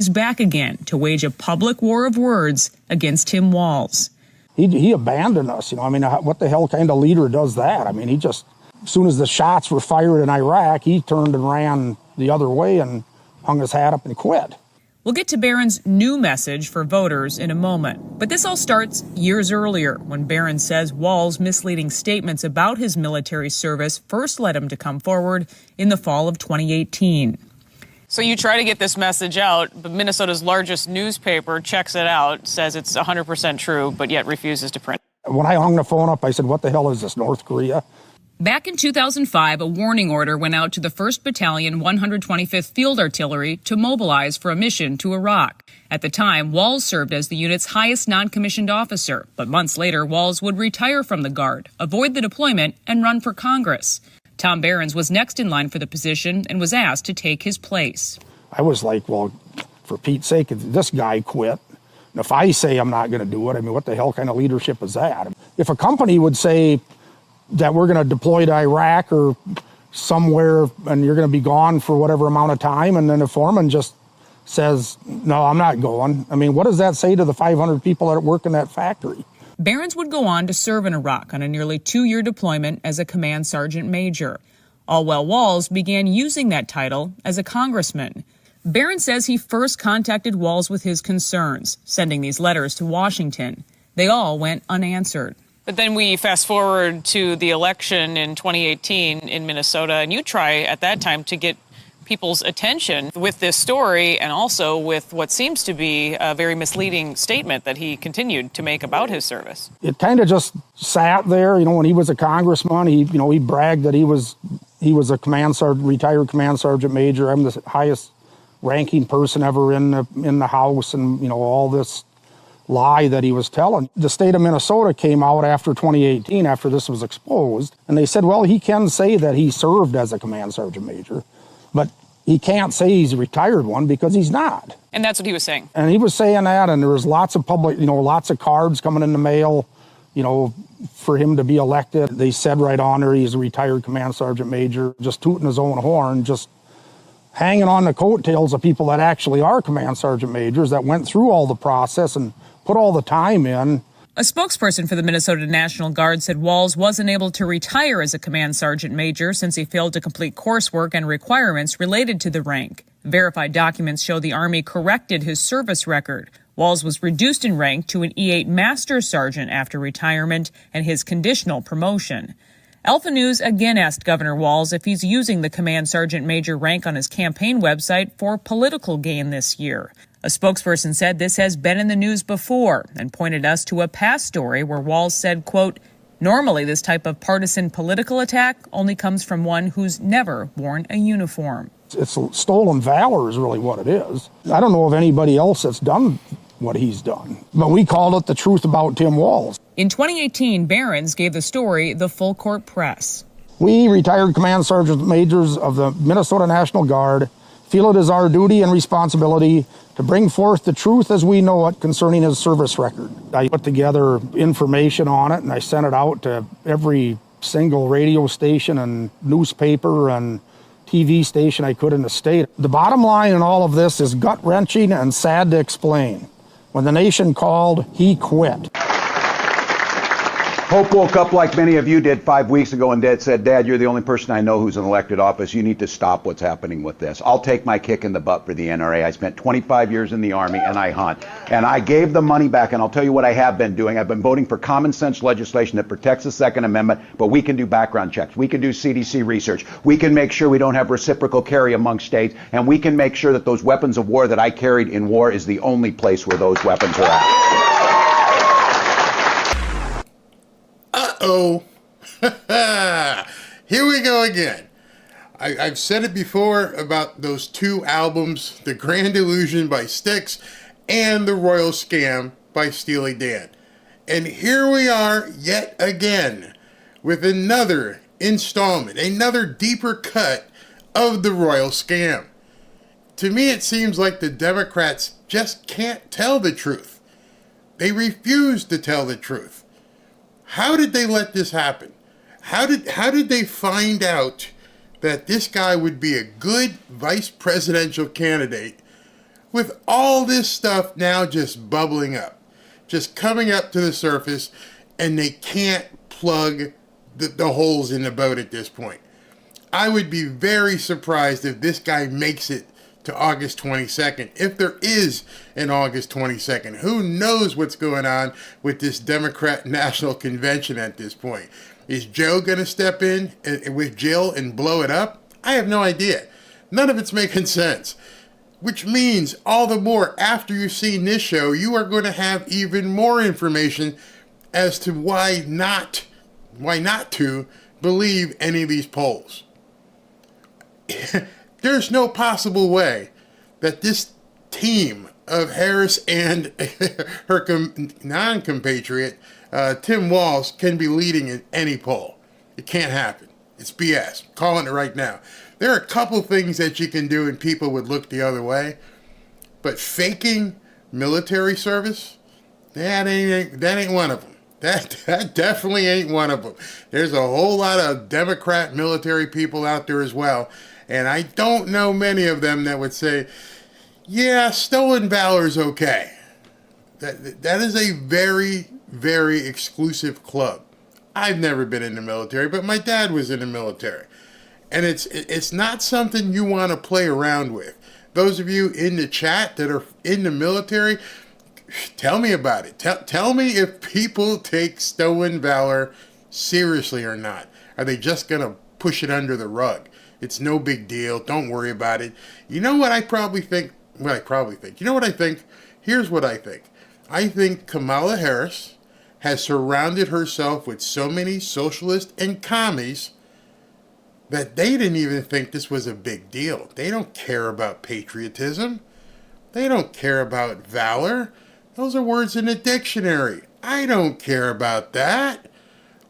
is back again to wage a public war of words against Tim Walz. He abandoned us, you know. I mean, what the hell kind of leader does that? I mean, he just, as soon as the shots were fired in Iraq, he turned and ran the other way and hung his hat up and quit. We'll get to Barron's new message for voters in a moment. But this all starts years earlier when Barron says Walz's misleading statements about his military service first led him to come forward in the fall of 2018. So you try to get this message out, but Minnesota's largest newspaper checks it out, says it's 100% true, but yet refuses to print. When I hung the phone up, I said, what the hell is this, North Korea? Back in 2005, a warning order went out to the 1st Battalion, 125th Field Artillery to mobilize for a mission to Iraq. At the time, Walz served as the unit's highest non-commissioned officer, but months later, Walz would retire from the Guard, avoid the deployment, and run for Congress. Tom Behrens was next in line for the position and was asked to take his place. I was like, well, for Pete's sake, this guy quit. And if I say I'm not going to do it, I mean, what the hell kind of leadership is that? If a company would say that we're going to deploy to Iraq or somewhere and you're going to be gone for whatever amount of time, and then the foreman just says, no, I'm not going. I mean, what does that say to the 500 people that work in that factory? Behrens would go on to serve in Iraq on a nearly 2-year deployment as a command sergeant major. All while Walz began using that title as a congressman. Behrens says he first contacted Walz with his concerns, sending these letters to Washington. They all went unanswered. But then we fast forward to the election in 2018 in Minnesota, and you try at that time to get people's attention with this story and also with what seems to be a very misleading statement that he continued to make about his service. It kind of just sat there, you know, when he was a congressman, he bragged that he was a command sergeant, retired command sergeant major. I'm the highest ranking person ever in the House, and, you know, all this lie that he was telling. The state of Minnesota came out after 2018, after this was exposed, and they said, well, he can say that he served as a command sergeant major, but he can't say he's a retired one because he's not. And that's what he was saying. And he was saying that, and there was lots of public, you know, lots of cards coming in the mail, you know, for him to be elected. They said right on there he's a retired command sergeant major, just tooting his own horn, just hanging on the coattails of people that actually are command sergeant majors that went through all the process and put all the time in. A spokesperson for the Minnesota National Guard said Walz wasn't able to retire as a command sergeant major since he failed to complete coursework and requirements related to the rank. Verified documents show the Army corrected his service record. Walz was reduced in rank to an E8 Master Sergeant after retirement and his conditional promotion. Alpha News again asked Governor Walz if he's using the command sergeant major rank on his campaign website for political gain this year. A spokesperson said this has been in the news before and pointed us to a past story where Walz said, quote, normally this type of partisan political attack only comes from one who's never worn a uniform. It's stolen valor is really what it is. I don't know of anybody else that's done what he's done, but we called it the truth about Tim Walz. In 2018, Behrens gave the story the full court press. We, retired command sergeant majors of the Minnesota National Guard, feel it is our duty and responsibility to bring forth the truth as we know it concerning his service record. I put together information on it and I sent it out to every single radio station and newspaper and TV station I could in the state. The bottom line in all of this is gut-wrenching and sad to explain. When the nation called, he quit. Hope woke up like many of you did 5 weeks ago and said, Dad, you're the only person I know who's in elected office. You need to stop what's happening with this. I'll take my kick in the butt for the NRA. I spent 25 years in the Army and I hunt. And I gave the money back, and I'll tell you what I have been doing. I've been voting for common sense legislation that protects the Second Amendment, but we can do background checks. We can do CDC research. We can make sure we don't have reciprocal carry among states, and we can make sure that those weapons of war that I carried in war is the only place where those weapons are at. Uh-oh. Here we go again. I've said it before about those two albums, The Grand Illusion by Styx and The Royal Scam by Steely Dan. And here we are yet again with another installment, another deeper cut of The Royal Scam. To me, it seems like the Democrats just can't tell the truth. They refuse to tell the truth. How did they let this happen? How did they find out that this guy would be a good vice presidential candidate with all this stuff now just bubbling up, just coming up to the surface, and they can't plug the holes in the boat at this point. I would be very surprised if this guy makes it to August 22nd, if there is an August 22nd. Who knows what's going on with this Democrat National Convention at this point? Is Joe going to step in with Jill and blow it up? I have no idea. None of it's making sense. Which means all the more after you've seen this show, you are going to have even more information as to why not to believe any of these polls. There's no possible way that this team of Harris and her non-compatriot, Tim Walz, can be leading in any poll. It can't happen. It's BS. I'm calling it right now. There are a couple things that you can do and people would look the other way, but faking military service, that ain't one of them. That definitely ain't one of them. There's a whole lot of Democrat military people out there as well, and I don't know many of them that would say, yeah, Stolen Valor's okay. That is a very, very exclusive club. I've never been in the military, but my dad was in the military. And it's not something you want to play around with. Those of you in the chat that are in the military, tell me about it. Tell me if people take Stolen Valor seriously or not. Are they just going to push it under the rug? It's no big deal. Don't worry about it. You know what I probably think? You know what I think? Here's what I think. I think Kamala Harris has surrounded herself with so many socialists and commies that they didn't even think this was a big deal. They don't care about patriotism. They don't care about valor. Those are words in a dictionary. I don't care about that.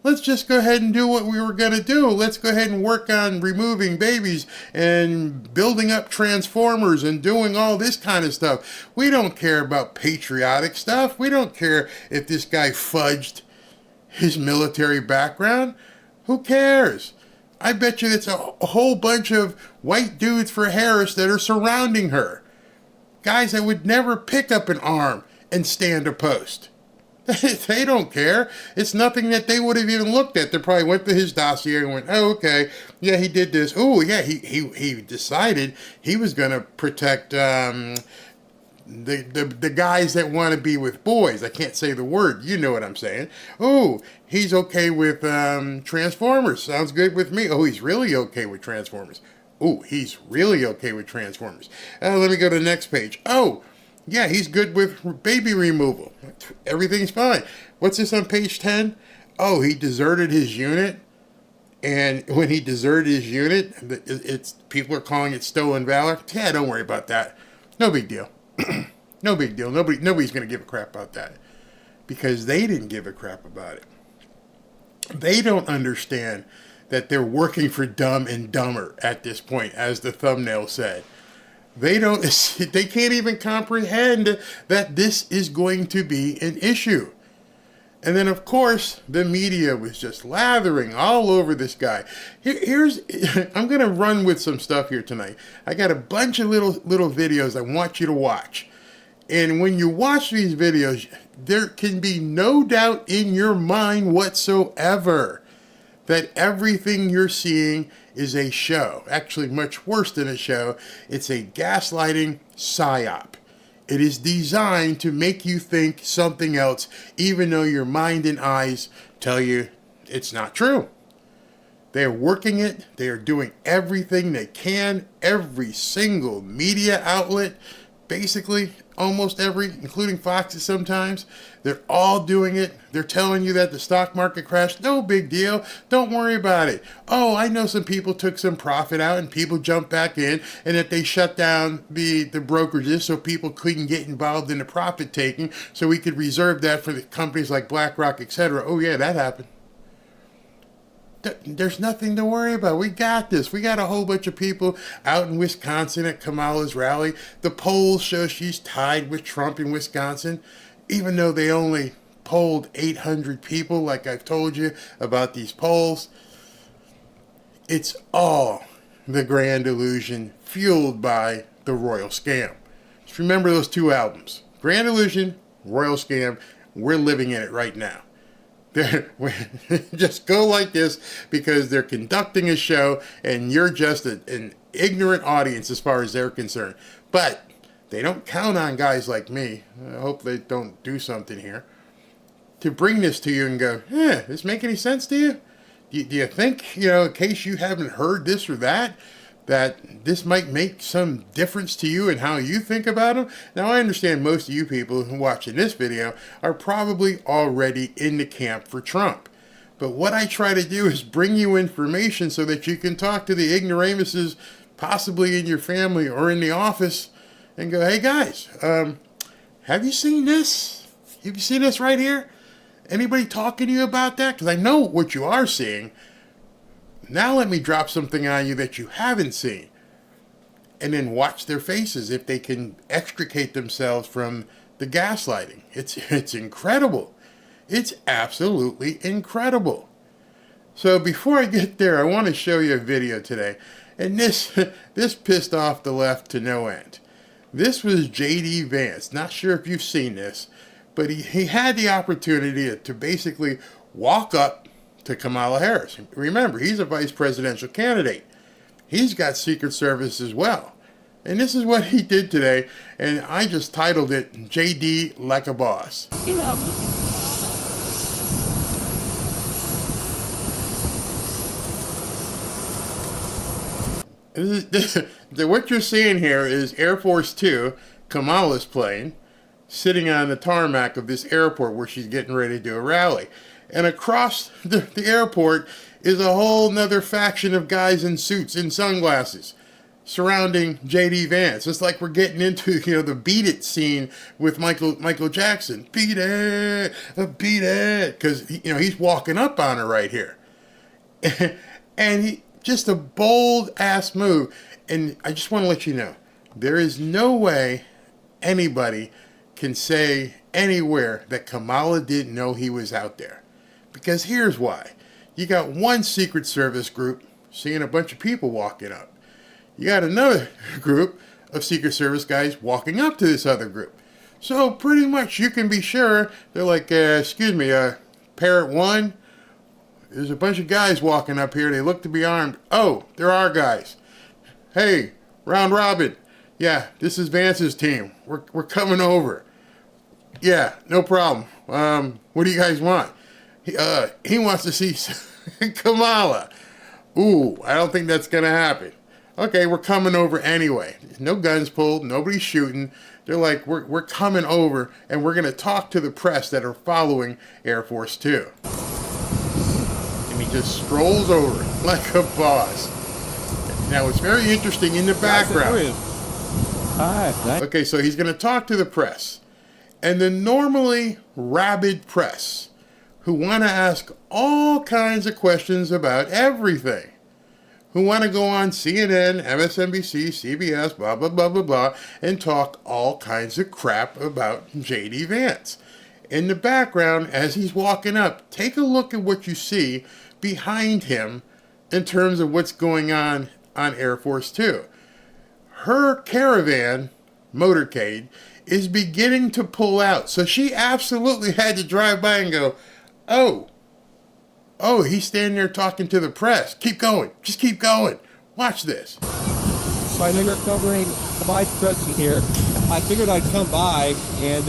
Let's just go ahead and do what we were going to do. Let's go ahead and work on removing babies and building up transformers and doing all this kind of stuff. We don't care about patriotic stuff. We don't care if this guy fudged his military background. Who cares? I bet you it's a whole bunch of white dudes for Harris that are surrounding her. Guys that would never pick up an arm and stand a post. They don't care. It's nothing that they would have even looked at. They probably went to his dossier and went, oh, okay, yeah, he did this. Oh, yeah, he decided he was going to protect the guys that want to be with boys. I can't say the word. You know what I'm saying. Oh, he's okay with Transformers. Sounds good with me. Oh, he's really okay with Transformers. Oh, he's really okay with Transformers. Let me go to the next page. Oh, yeah, he's good with baby removal. Everything's fine. What's this on page 10? Oh, he deserted his unit. And when he deserted his unit, people are calling it Stolen Valor. Yeah, don't worry about that. No big deal. No big deal. Nobody's going to give a crap about that. Because they didn't give a crap about it. They don't understand that they're working for Dumb and Dumber at this point, as the thumbnail said. They can't even comprehend that this is going to be an issue. And then, of course, the media was just lathering all over this guy. I'm going to run with some stuff here tonight. I got a bunch of little videos I want you to watch. And when you watch these videos, there can be no doubt in your mind whatsoever that everything you're seeing is a show. Actually, much worse than a show. It's a gaslighting psyop. It is designed to make you think something else, even though your mind and eyes tell you it's not true. They are working it. They are doing everything they can. Every single media outlet, basically almost every, including Fox's sometimes, they're all doing it. They're telling you that the stock market crashed. No big deal. Don't worry about it. Oh, I know some people took some profit out and people jumped back in, and that they shut down the brokerages so people couldn't get involved in the profit taking, so we could reserve that for the companies like BlackRock, etc. Oh yeah, that happened. There's nothing to worry about. We got this. We got a whole bunch of people out in Wisconsin at Kamala's rally. The polls show she's tied with Trump in Wisconsin, even though they only polled 800 people, like I've told you about these polls. It's all the grand illusion fueled by the royal scam. It's Just remember those two albums. Grand Illusion, Royal Scam. We're living in it right now. Just go like this because they're conducting a show and you're just an ignorant audience as far as they're concerned. But they don't count on guys like me. I hope they don't do something here to bring this to you and go, does this make any sense to you? Do you think, in case you haven't heard this or that this might make some difference to you and how you think about them? Now, I understand most of you people who are watching this video are probably already in the camp for Trump. But what I try to do is bring you information so that you can talk to the ignoramuses possibly in your family or in the office and go, hey guys, have you seen this? Have you seen this right here? Anybody talking to you about that? Because I know what you are seeing. Now let me drop something on you that you haven't seen. And then watch their faces if they can extricate themselves from the gaslighting. It's incredible. It's absolutely incredible. So before I get there, I want to show you a video today. And this pissed off the left to no end. This was J.D. Vance. Not sure if you've seen this, but he had the opportunity to basically walk up to Kamala Harris. Remember, he's a vice presidential candidate. He's got Secret Service as well. And this is what he did today, and I just titled it, JD Like a Boss. What you're seeing here is Air Force Two, Kamala's plane, sitting on the tarmac of this airport where she's getting ready to do a rally. And across the airport is a whole nother faction of guys in suits and sunglasses surrounding J.D. Vance. It's like we're getting into, the Beat It scene with Michael Jackson. Beat it, because, he's walking up on her right here. And just a bold-ass move. And I just want to let you know, there is no way anybody can say anywhere that Kamala didn't know he was out there. Because here's why. You got one Secret Service group seeing a bunch of people walking up. You got another group of Secret Service guys walking up to this other group. So pretty much you can be sure they're like, excuse me, Parrot 1, there's a bunch of guys walking up here. They look to be armed. Oh, there are guys. Hey, round robin. Yeah, this is Vance's team. We're coming over. Yeah, no problem. What do you guys want? He wants to see Kamala. Ooh, I don't think that's going to happen. Okay, we're coming over anyway. No guns pulled, nobody's shooting. They're like, we're coming over, and we're going to talk to the press that are following Air Force Two. And he just strolls over like a boss. Now, it's very interesting in the background. Hi. Okay, so he's going to talk to the press. And the normally rabid press, who want to ask all kinds of questions about everything, who want to go on CNN, MSNBC, CBS, blah, blah, blah, blah, blah, and talk all kinds of crap about J.D. Vance. In the background, as he's walking up, take a look at what you see behind him in terms of what's going on Air Force Two. Her caravan, motorcade, is beginning to pull out. So she absolutely had to drive by and go, oh, he's standing there talking to the press. Keep going. Just keep going. Watch this. So I know you're covering the vice president here. I figured I'd come by and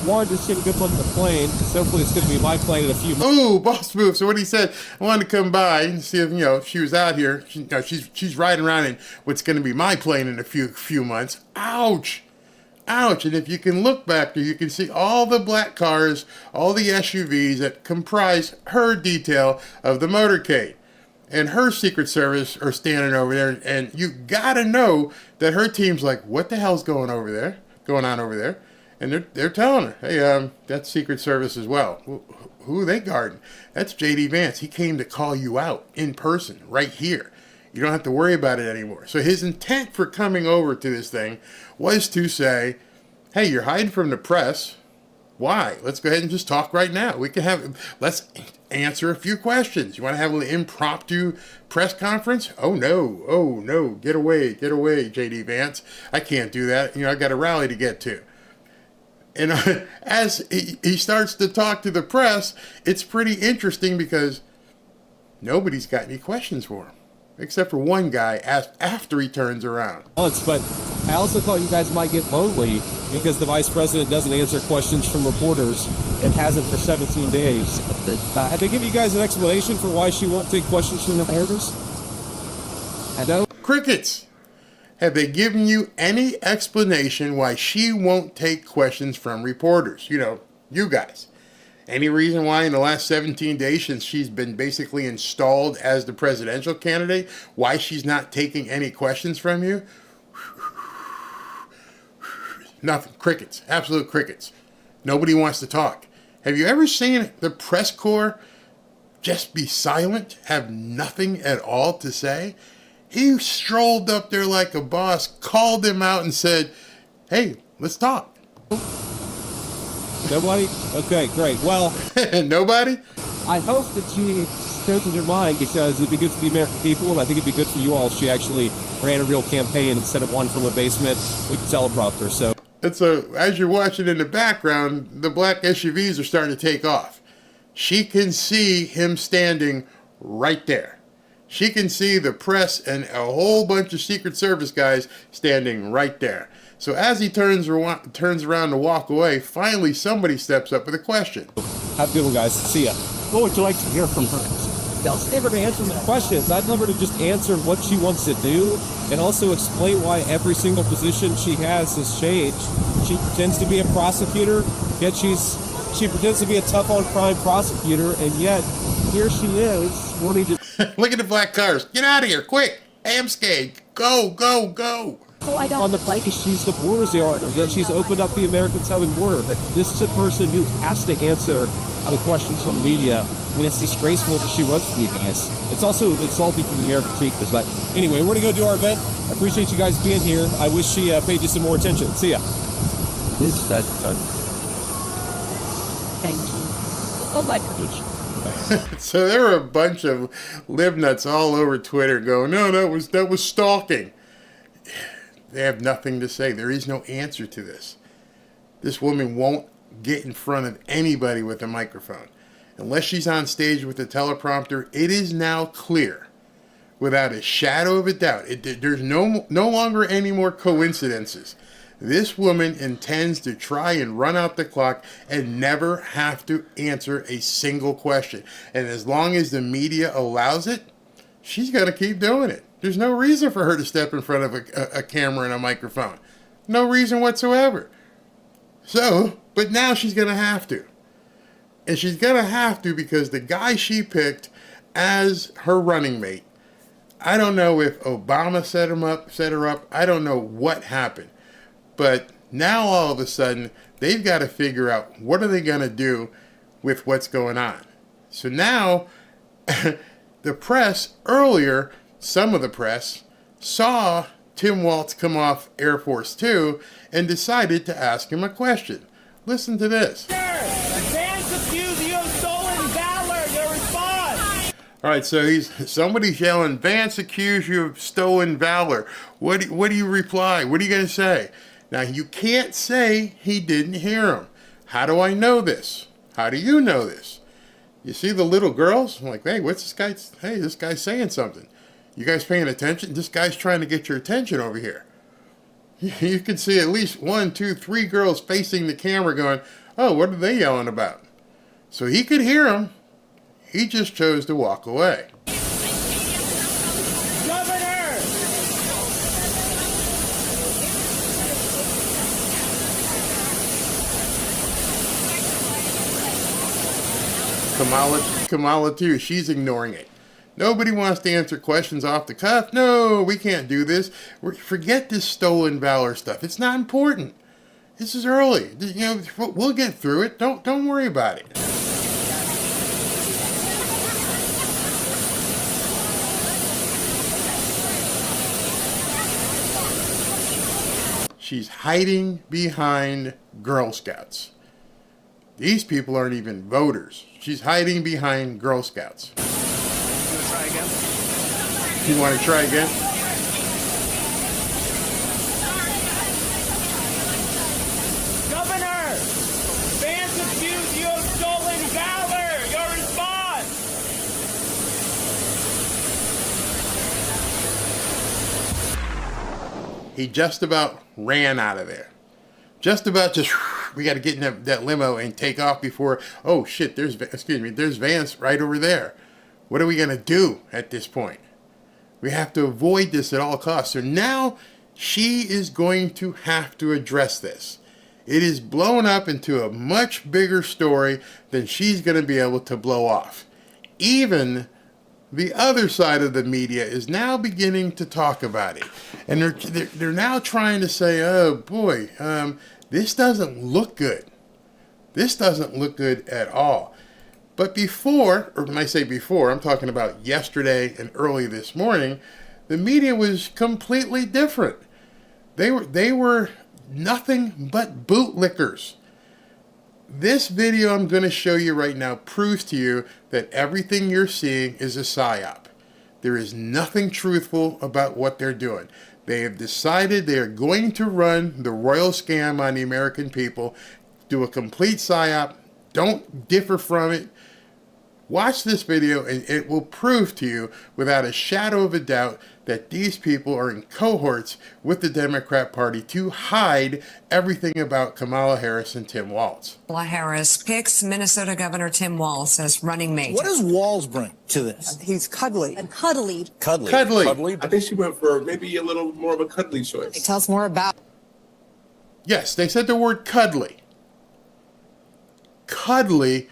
wanted to take a good look at the plane. So hopefully it's going to be my plane in a few months. Ooh, boss move. So what he said, I wanted to come by and see if, she was out here. She's riding around in what's going to be my plane in a few months. Ouch. Ouch. And if you can look back there, you can see all the black cars, all the SUVs that comprise her detail of the motorcade. And her Secret Service are standing over there. And you got to know that her team's like, what the hell's going on over there? And they're telling her, hey, that's Secret Service as well. Who are they guarding? That's J.D. Vance. He came to call you out in person right here. You don't have to worry about it anymore. So his intent for coming over to this thing was to say, hey, you're hiding from the press. Why? Let's go ahead and just talk right now. We can have, answer a few questions. You want to have an impromptu press conference? Oh no, get away, JD Vance. I can't do that. I got a rally to get to. And as he starts to talk to the press, it's pretty interesting because nobody's got any questions for him. Except for one guy after he turns around. But I also thought you guys might get lonely because the vice president doesn't answer questions from reporters and hasn't for 17 days. Have they given you guys an explanation for why she won't take questions from the reporters? I know. Crickets. Have they given you any explanation why she won't take questions from reporters? You guys. Any reason why in the last 17 days since she's been basically installed as the presidential candidate, why she's not taking any questions from you? Nothing. Crickets. Absolute crickets. Nobody wants to talk. Have you ever seen the press corps just be silent, have nothing at all to say? He strolled up there like a boss, called them out and said, hey, let's talk. Nobody? Okay, great. Well, nobody? I hope that she changes her mind because it'd be good for the American people, and I think it'd be good for you all if she actually ran a real campaign instead of one from a basement with a teleprompter. So, as you're watching in the background, the black SUVs are starting to take off. She can see him standing right there. She can see the press and a whole bunch of Secret Service guys standing right there. So as he turns around to walk away, finally somebody steps up with a question. Have a good one, guys. See ya. What would you like to hear from her? I'll never to answer the questions. I'd love her to just answer what she wants to do and also explain why every single position she has changed. She pretends to be a prosecutor, yet she pretends to be a tough-on-crime prosecutor, and yet here she is wanting to... Look at the black cars. Get out of here, quick. Amscade. Go, go, go. On the plate, she's the border czar, that she's opened up the American southern border. But this is a person who has to answer the questions from the media when it's disgraceful that she runs for you guys. It's also insulting to the American people. But anyway, we're going to go do our event. I appreciate you guys being here. I wish she paid you some more attention. See ya. This is that fun. Thank you. Oh my goodness. So there were a bunch of libnuts all over Twitter going, no, that was stalking. They have nothing to say. There is no answer to this. This woman won't get in front of anybody with a microphone. Unless she's on stage with a teleprompter, it is now clear, without a shadow of a doubt, there's no longer any more coincidences. This woman intends to try and run out the clock and never have to answer a single question. And as long as the media allows it, she's got to keep doing it. There's no reason for her to step in front of a camera and a microphone. No reason whatsoever. So, but now she's going to have to. And she's going to have to because the guy she picked as her running mate, I don't know if Obama set her up. I don't know what happened. But now all of a sudden, they've got to figure out what are they going to do with what's going on. So now, the press earlier, some of the press, saw Tim Walz come off Air Force 2 and decided to ask him a question. Listen to this. Vance accused you of stolen valor. Your response. All right, so somebody's yelling, Vance accused you of stolen valor. What do you reply? What are you going to say? Now, you can't say he didn't hear him. How do I know this? How do you know this? You see the little girls? I'm like, hey, what's this guy? Hey, this guy's saying something. You guys paying attention? This guy's trying to get your attention over here. You can see at least 1, 2, 3 girls facing the camera going, oh, what are they yelling about? So he could hear him. He just chose to walk away. Kamala too, she's ignoring it. Nobody wants to answer questions off the cuff. No, we can't do this. Forget this stolen valor stuff. It's not important. This is early. We'll get through it. Don't worry about it. She's hiding behind Girl Scouts. These people aren't even voters. She's hiding behind Girl Scouts. You want to try again? Governor! Vance accused you of stolen valor! Your response! He just about ran out of there. Just about we got to get in that limo and take off before, oh shit, there's Vance right over there. What are we going to do at this point? We have to avoid this at all costs. So now she is going to have to address this. It is blown up into a much bigger story than she's going to be able to blow off. Even the other side of the media is now beginning to talk about it. And they're now trying to say, oh boy, this doesn't look good. This doesn't look good at all. But before, or when I say before, I'm talking about yesterday and early this morning, the media was completely different. They were nothing but bootlickers. This video I'm going to show you right now proves to you that everything you're seeing is a psyop. There is nothing truthful about what they're doing. They have decided they are going to run the royal scam on the American people, do a complete psyop, don't differ from it. Watch this video and it will prove to you without a shadow of a doubt that these people are in cohorts with the Democrat Party to hide everything about Kamala Harris and Tim Walz. Kamala Harris picks Minnesota Governor Tim Walz as running mate. What does Walz bring to this? He's cuddly. And cuddly. Cuddly. I think she went for maybe a little more of a cuddly choice. Tell us more about. Yes, they said the word cuddly. Cuddly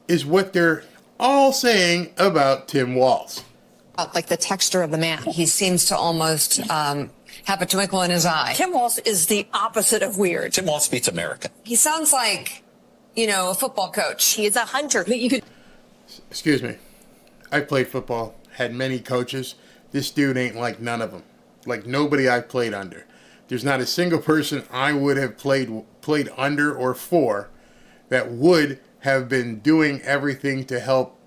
is what they're all saying about Tim Walz. Like the texture of the man. He seems to almost have a twinkle in his eye. Tim Walz is the opposite of weird. Tim Walz speaks American. He sounds like, a football coach. He is a hunter. You could. Excuse me. I played football, had many coaches. This dude ain't like none of them. Like nobody I've played under. There's not a single person I would have played under or for that would have been doing everything to help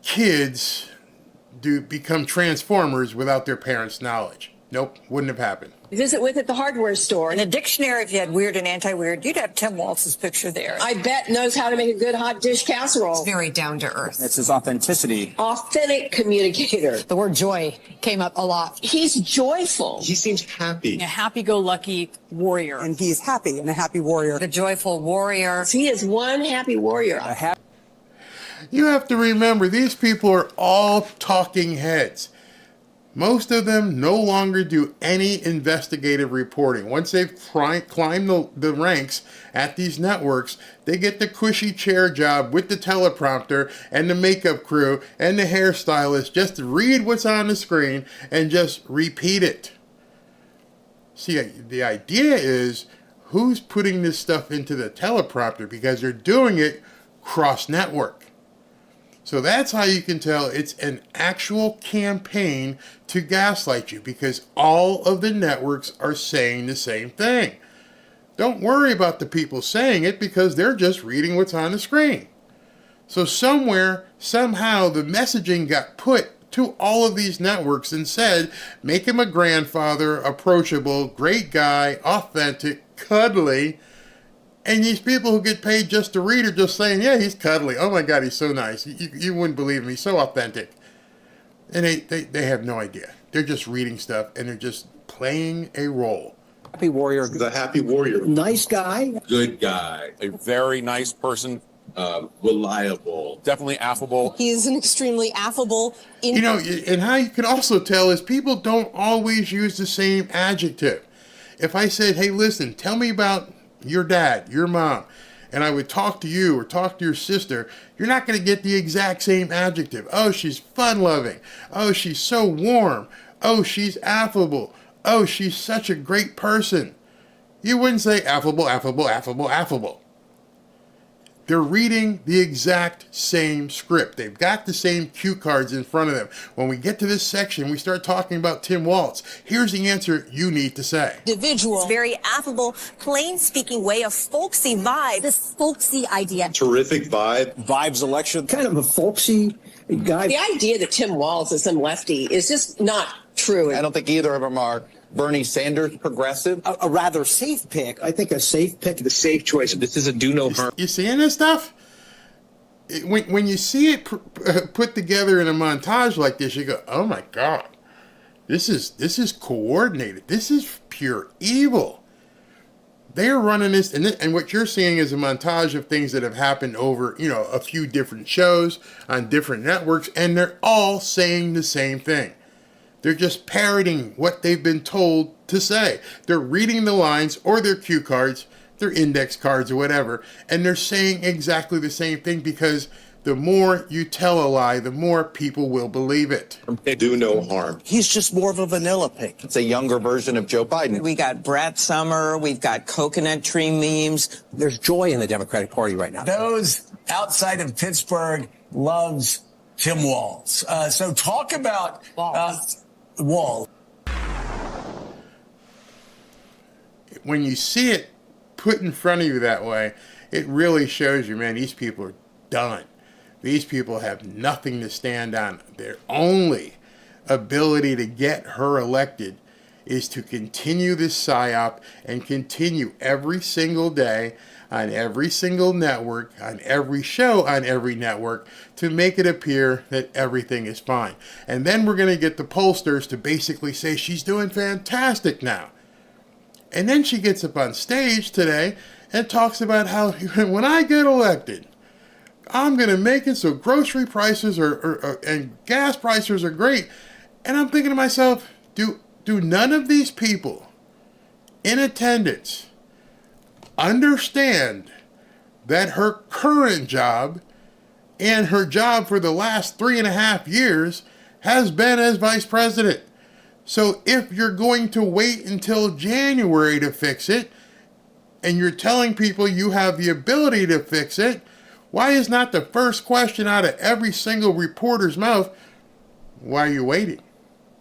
kids become transformers without their parents' knowledge. Nope, wouldn't have happened. Visit with at the hardware store. In a dictionary, if you had weird and anti-weird, you'd have Tim Walz's picture there. I bet knows how to make a good hot dish casserole. He's very down to earth. It's his authenticity. Authentic communicator. The word joy came up a lot. He's joyful. He seems happy. A happy-go-lucky warrior. And he's happy and a happy warrior. The joyful warrior. He is one happy warrior. You have to remember, these people are all talking heads. Most of them no longer do any investigative reporting. Once they've climbed the ranks at these networks, they get the cushy chair job with the teleprompter and the makeup crew and the hairstylist just to read what's on the screen and just repeat it. See, the idea is who's putting this stuff into the teleprompter because they're doing it cross-network. So that's how you can tell it's an actual campaign to gaslight you because all of the networks are saying the same thing. Don't worry about the people saying it because they're just reading what's on the screen. So somewhere, somehow, the messaging got put to all of these networks and said, make him a grandfather, approachable, great guy, authentic, cuddly. And these people who get paid just to read are just saying, yeah, he's cuddly. Oh my God, he's so nice. You wouldn't believe him. He's so authentic. And they have no idea. They're just reading stuff and they're just playing a role. Happy warrior. The happy warrior. Nice guy. Good guy. A very nice person. Reliable. Definitely affable. He is an extremely affable. And how you can also tell is people don't always use the same adjective. If I said, hey, listen, tell me about your dad, your mom, and I would talk to you or talk to your sister, you're not going to get the exact same adjective. Oh, she's fun-loving. Oh, she's so warm. Oh, she's affable. Oh, she's such a great person. You wouldn't say affable, affable, affable, affable. They're reading the exact same script. They've got the same cue cards in front of them. When we get to this section, we start talking about Tim Walz. Here's the answer you need to say. Individual. Very affable, plain-speaking way, a folksy vibe. This folksy idea. Terrific vibe. Vibes election. Kind of a folksy guy. The idea that Tim Walz is some lefty is just not true. I don't think either of them are Bernie Sanders progressive. A rather safe pick. I think a safe pick. The safe choice. This is a do no harm. You seeing this stuff? When you see it put together in a montage like this, you go, oh my God, this is coordinated. This is pure evil. They are running this, and what you're seeing is a montage of things that have happened over, a few different shows on different networks, and they're all saying the same thing. They're just parroting what they've been told to say. They're reading the lines or their cue cards, their index cards or whatever, and they're saying exactly the same thing because the more you tell a lie, the more people will believe it. They do no harm. He's just more of a vanilla pick. It's a younger version of Joe Biden. We got Brett Summer. We've got coconut tree memes. There's joy in the Democratic Party right now. Those outside of Pittsburgh loves Tim Walz. So talk about Walz. When you see it put in front of you that way, it really shows you, man, these people are done. These people have nothing to stand on. Their only ability to get her elected is to continue this psyop and continue every single day on every single network, on every show, on every network, to make it appear that everything is fine. And then we're going to get the pollsters to basically say she's doing fantastic now. And then she gets up on stage today and talks about how when I get elected, I'm going to make it so grocery prices and gas prices are great. And I'm thinking to myself, do none of these people in attendance understand that her current job and her job for the last 3.5 years has been as vice president? So if you're going to wait until January to fix it, and you're telling people you have the ability to fix it, why is not the first question out of every single reporter's mouth, why are you waiting?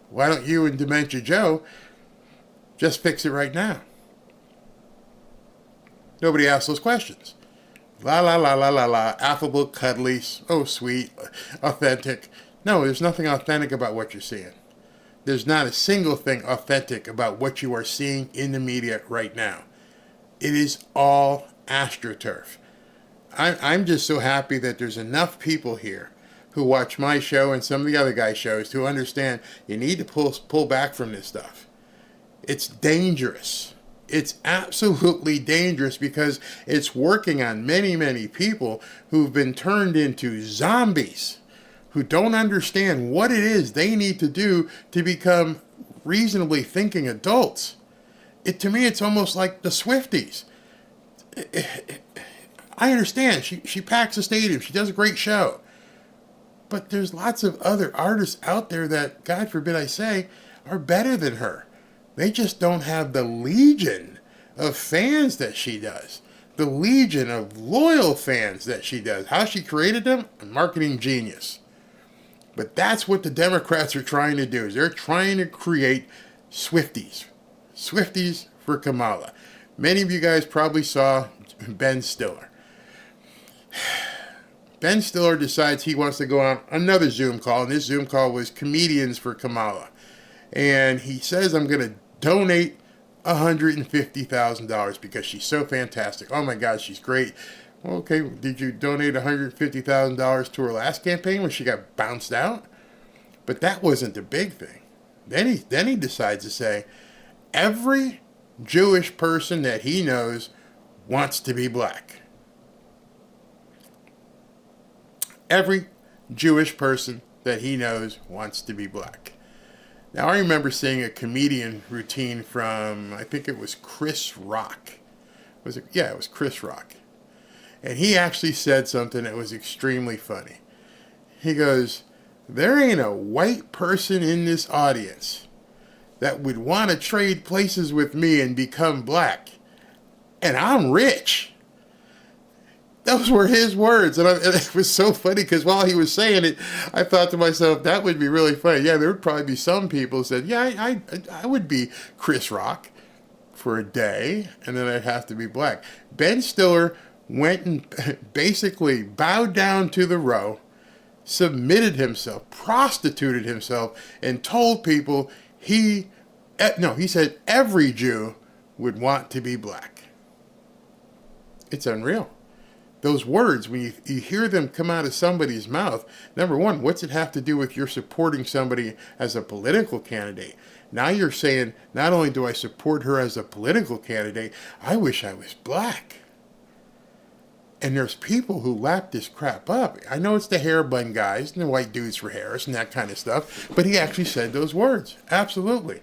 Why don't you and Dementia Joe just fix it right now? Nobody asks those questions. La la la la la la, affable, cuddly, oh sweet, authentic. No, there's nothing authentic about what you're seeing. There's not a single thing authentic about what you are seeing in the media right now. It is all AstroTurf. I'm just so happy that there's enough people here who watch my show and some of the other guys' shows to understand you need to pull back from this stuff. It's dangerous. It's absolutely dangerous because it's working on many, many people who've been turned into zombies, who don't understand what it is they need to do to become reasonably thinking adults. To me, it's almost like the Swifties. I understand. She packs a stadium. She does a great show. But there's lots of other artists out there that, God forbid I say, are better than her. They just don't have the legion of fans that she does. The legion of loyal fans that she does. How she created them? A marketing genius. But that's what the Democrats are trying to do. Is they're trying to create Swifties. Swifties for Kamala. Many of you guys probably saw Ben Stiller. Ben Stiller decides he wants to go on another Zoom call, and this Zoom call was comedians for Kamala. And he says, I'm going to donate $150,000 because she's so fantastic. Oh my God, she's great. Well, okay, did you donate $150,000 to her last campaign when she got bounced out? But that wasn't the big thing. Then he decides to say, every Jewish person that he knows wants to be black. Every Jewish person that he knows wants to be black. Now, I remember seeing a comedian routine from, I think it was Chris Rock. Was it? Yeah, it was Chris Rock. And he actually said something that was extremely funny. He goes, there ain't a white person in this audience that would want to trade places with me and become black. And I'm rich. Those were his words. And it was so funny because while he was saying it, I thought to myself, that would be really funny. Yeah, there would probably be some people who said, yeah, I would be Chris Rock for a day, and then I'd have to be black. Ben Stiller went and basically bowed down to the row, submitted himself, prostituted himself, and told people he said every Jew would want to be black. It's unreal. Those words, when you hear them come out of somebody's mouth, number one, what's it have to do with you're supporting somebody as a political candidate? Now you're saying, not only do I support her as a political candidate, I wish I was black. And there's people who lap this crap up. I know it's the hair bun guys and the white dudes for Harris and that kind of stuff, but he actually said those words. Absolutely.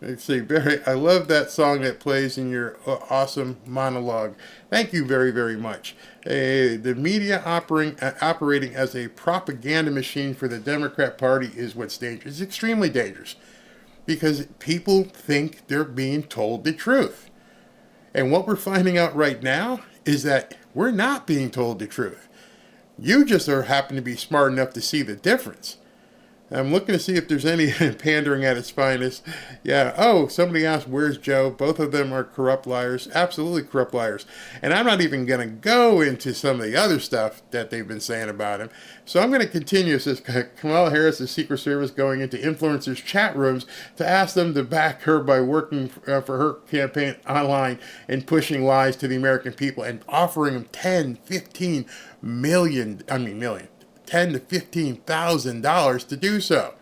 Let's see, Barry, I love that song that plays in your awesome monologue. Thank you very, very much. The media operating as a propaganda machine for the Democrat Party is what's dangerous. It's extremely dangerous because people think they're being told the truth. And what we're finding out right now is that we're not being told the truth. You just happen to be smart enough to see the difference. I'm looking to see if there's any pandering at its finest. Yeah. Oh, somebody asked, where's Joe? Both of them are corrupt liars. Absolutely corrupt liars. And I'm not even going to go into some of the other stuff that they've been saying about him. So I'm going to continue. It says Kamala Harris, the Secret Service, going into influencers' chat rooms to ask them to back her by working for her campaign online and pushing lies to the American people and offering them $10 to $15,000 to do so.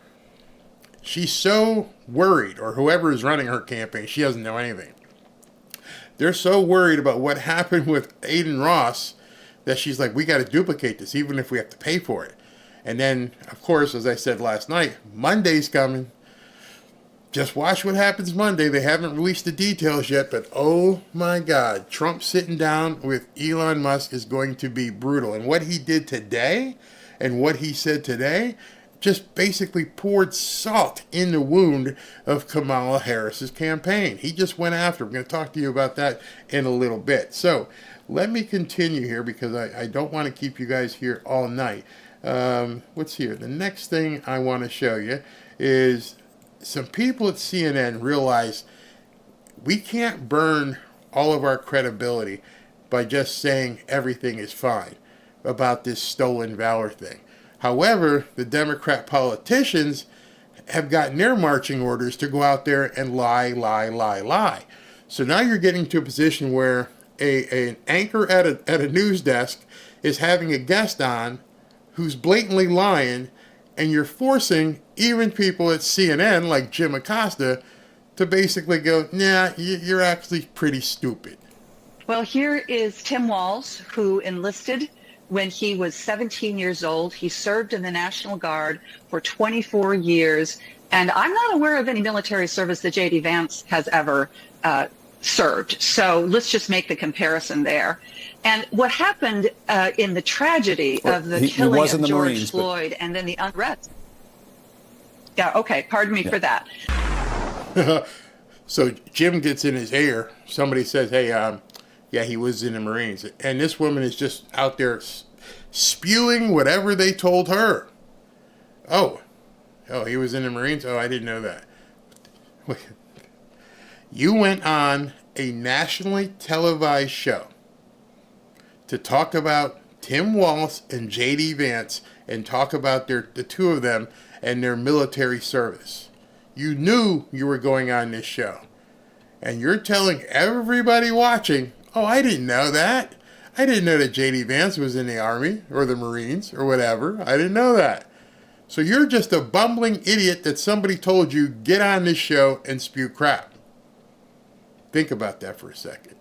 She's so worried, or whoever is running her campaign, she doesn't know anything. They're so worried about what happened with Aiden Ross that she's like, we got to duplicate this, even if we have to pay for it. And then, of course, as I said last night, Monday's coming. Just watch what happens Monday. They haven't released the details yet, but oh my God, Trump sitting down with Elon Musk is going to be brutal. And what he did today and what he said today just basically poured salt in the wound of Kamala Harris's campaign. He just went after her. I'm going to talk to you about that in a little bit. So let me continue here because I don't want to keep you guys here all night. What's here? The next thing I want to show you is some people at CNN realize we can't burn all of our credibility by just saying everything is fine about this stolen valor thing. However, the Democrat politicians have gotten their marching orders to go out there and lie. So now you're getting to a position where an anchor at a news desk is having a guest on who's blatantly lying, and you're forcing even people at CNN like Jim Acosta to basically go, nah, you're actually pretty stupid. Well, here is Tim Walz, who enlisted when he was 17 years old. He served in the National Guard for 24 years. And I'm not aware of any military service that J.D. Vance has ever served. So let's just make the comparison there. And what happened in the tragedy of the killing of George Marines, Floyd and then the unrest. Yeah, okay, pardon me for that. So Jim gets in his ear. Somebody says, hey, yeah, he was in the Marines. And this woman is just out there spewing whatever they told her. Oh, he was in the Marines? Oh, I didn't know that. You went on a nationally televised show to talk about Tim Walz and J.D. Vance and talk about the two of them and their military service. You knew you were going on this show. And you're telling everybody watching, oh, I didn't know that. I didn't know that J.D. Vance was in the Army or the Marines or whatever. I didn't know that. So you're just a bumbling idiot that somebody told you, get on this show and spew crap. Think about that for a second.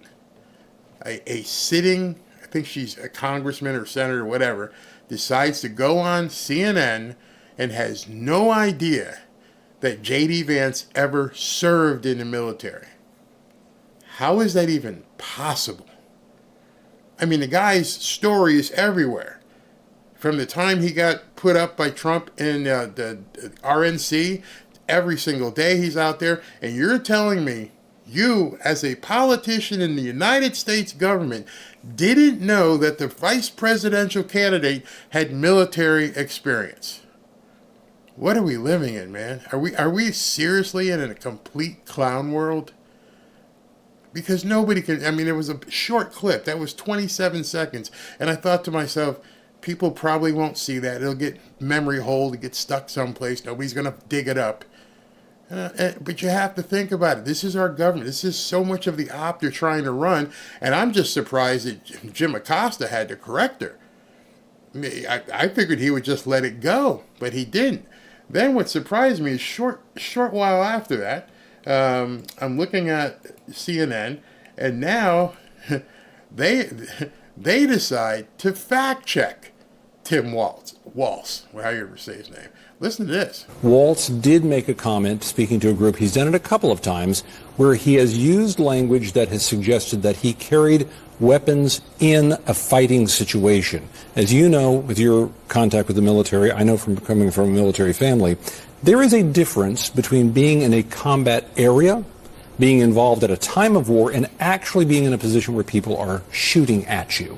A sitting, I think she's a congressman or senator or whatever, decides to go on CNN and has no idea that J.D. Vance ever served in the military. How is that even possible? I mean, the guy's story is everywhere. From the time he got put up by Trump in the RNC, every single day he's out there, and you're telling me you, as a politician in the United States government, didn't know that the vice presidential candidate had military experience. What are we living in, man? Are we seriously in a complete clown world? Because nobody can, I mean, it was a short clip. That was 27 seconds. And I thought to myself, people probably won't see that. It'll get memory hold. It gets stuck someplace. Nobody's going to dig it up. But you have to think about it. This is our government. This is so much of the op they're trying to run. And I'm just surprised that Jim Acosta had to correct her. I figured he would just let it go, but he didn't. Then what surprised me is short while after that, I'm looking at CNN, and now they decide to fact check Tim Walz, how you ever say his name. Listen to this. Walz did make a comment speaking to a group. He's done it a couple of times where he has used language that has suggested that he carried weapons in a fighting situation. As you know, with your contact with the military, I know from coming from a military family, there is a difference between being in a combat area, being involved at a time of war, and actually being in a position where people are shooting at you.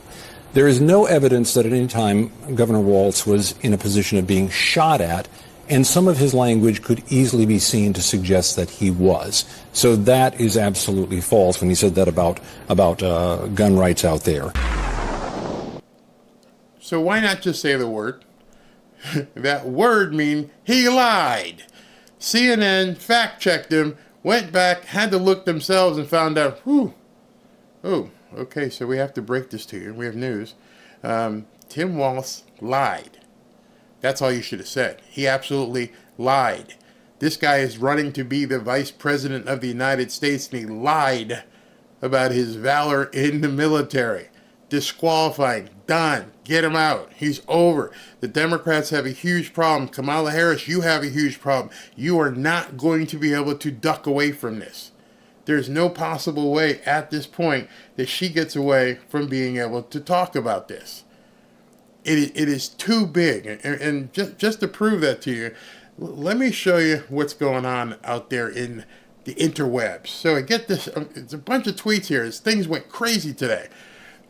There is no evidence that at any time Governor Walz was in a position of being shot at, and some of his language could easily be seen to suggest that he was. So that is absolutely false when he said that about gun rights out there. So why not just say the word? That word mean he lied. CNN fact-checked him, went back, had to look themselves and found out, okay, so we have to break this to you. We have news. Tim Walz lied. That's all you should have said. He absolutely lied. This guy is running to be the vice president of the United States, and he lied about his valor in the military. Disqualifying. Done. Get him out. He's over. The Democrats have a huge problem. Kamala Harris, you have a huge problem. You are not going to be able to duck away from this. There's no possible way at this point that she gets away from being able to talk about this. It is too big. And just to prove that to you, let me show you what's going on out there in the interwebs. So I get this, it's a bunch of tweets here. Things went crazy today.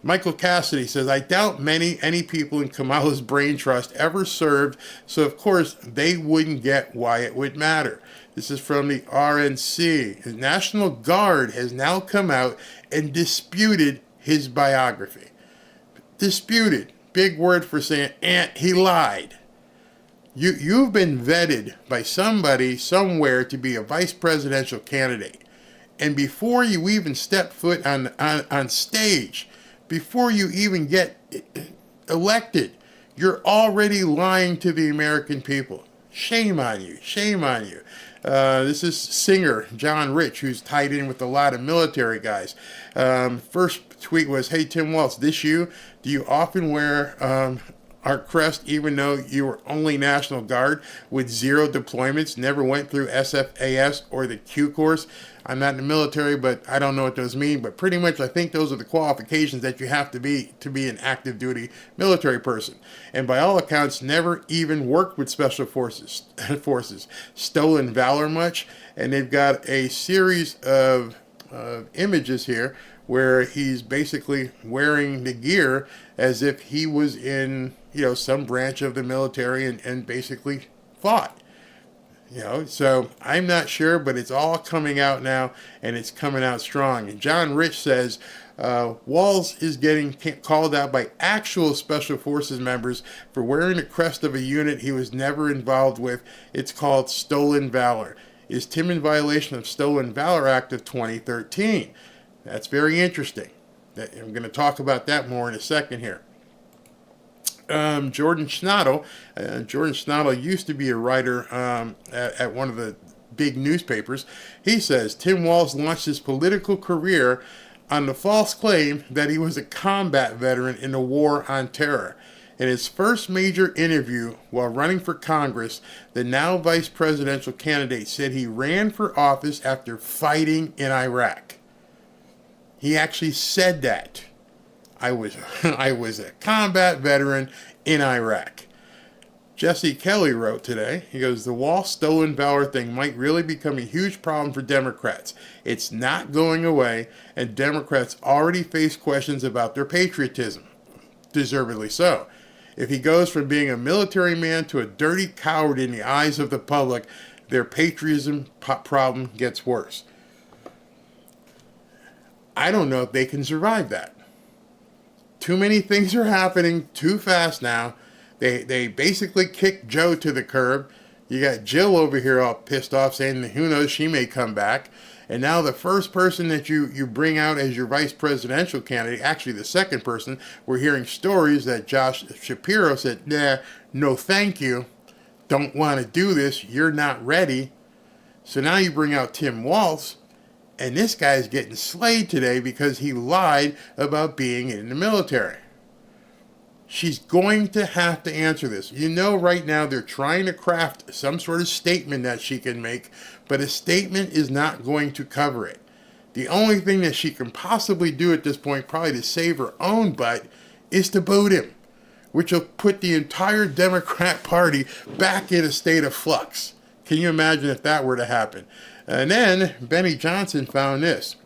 Michael Cassidy says, I doubt any people in Kamala's brain trust ever served, so of course they wouldn't get why it would matter. This is from the RNC. The National Guard has now come out and disputed his biography. Disputed. Big word for saying, he lied. You've been vetted by somebody somewhere to be a vice presidential candidate. And before you even step foot on stage, before you even get elected, you're already lying to the American people. Shame on you. Shame on you. This is singer John Rich, who's tied in with a lot of military guys. First tweet was, hey, Tim Walz, this you? Do you often wear our crest even though you were only National Guard with 0 deployments, never went through SFAS or the Q course? I'm not in the military, but I don't know what those mean. But pretty much I think those are the qualifications that you have to be an active duty military person. And by all accounts, never even worked with special forces, Stolen Valor much. And they've got a series of images here where he's basically wearing the gear as if he was in, some branch of the military and basically fought. So I'm not sure, but it's all coming out now, and it's coming out strong. And John Rich says Walz is getting called out by actual Special Forces members for wearing the crest of a unit he was never involved with. It's called Stolen Valor. Is Tim in violation of Stolen Valor Act of 2013? That's very interesting. I'm going to talk about that more in a second here. Jordan Schnottle. Jordan Schnottle used to be a writer at one of the big newspapers. He says Tim Walz launched his political career on the false claim that he was a combat veteran in the war on terror. In his first major interview while running for Congress, the now vice presidential candidate said he ran for office after fighting in Iraq. He actually said that. I was a combat veteran in Iraq. Jesse Kelly wrote today, he goes, the Walz Stolen Valor thing might really become a huge problem for Democrats. It's not going away, and Democrats already face questions about their patriotism. Deservedly so. If he goes from being a military man to a dirty coward in the eyes of the public, their patriotism problem gets worse. I don't know if they can survive that. Too many things are happening too fast now. They basically kicked Joe to the curb. You got Jill over here all pissed off saying that who knows, she may come back. And now the first person that you bring out as your vice presidential candidate, actually the second person, we're hearing stories that Josh Shapiro said, nah, no thank you, don't want to do this, you're not ready. So now you bring out Tim Walz, and this guy's getting slayed today because he lied about being in the military. She's going to have to answer this. You know, right now they're trying to craft some sort of statement that she can make, but a statement is not going to cover it. The only thing that she can possibly do at this point, probably to save her own butt, is to boot him, which will put the entire Democrat Party back in a state of flux. Can you imagine if that were to happen? And then Benny Johnson found this.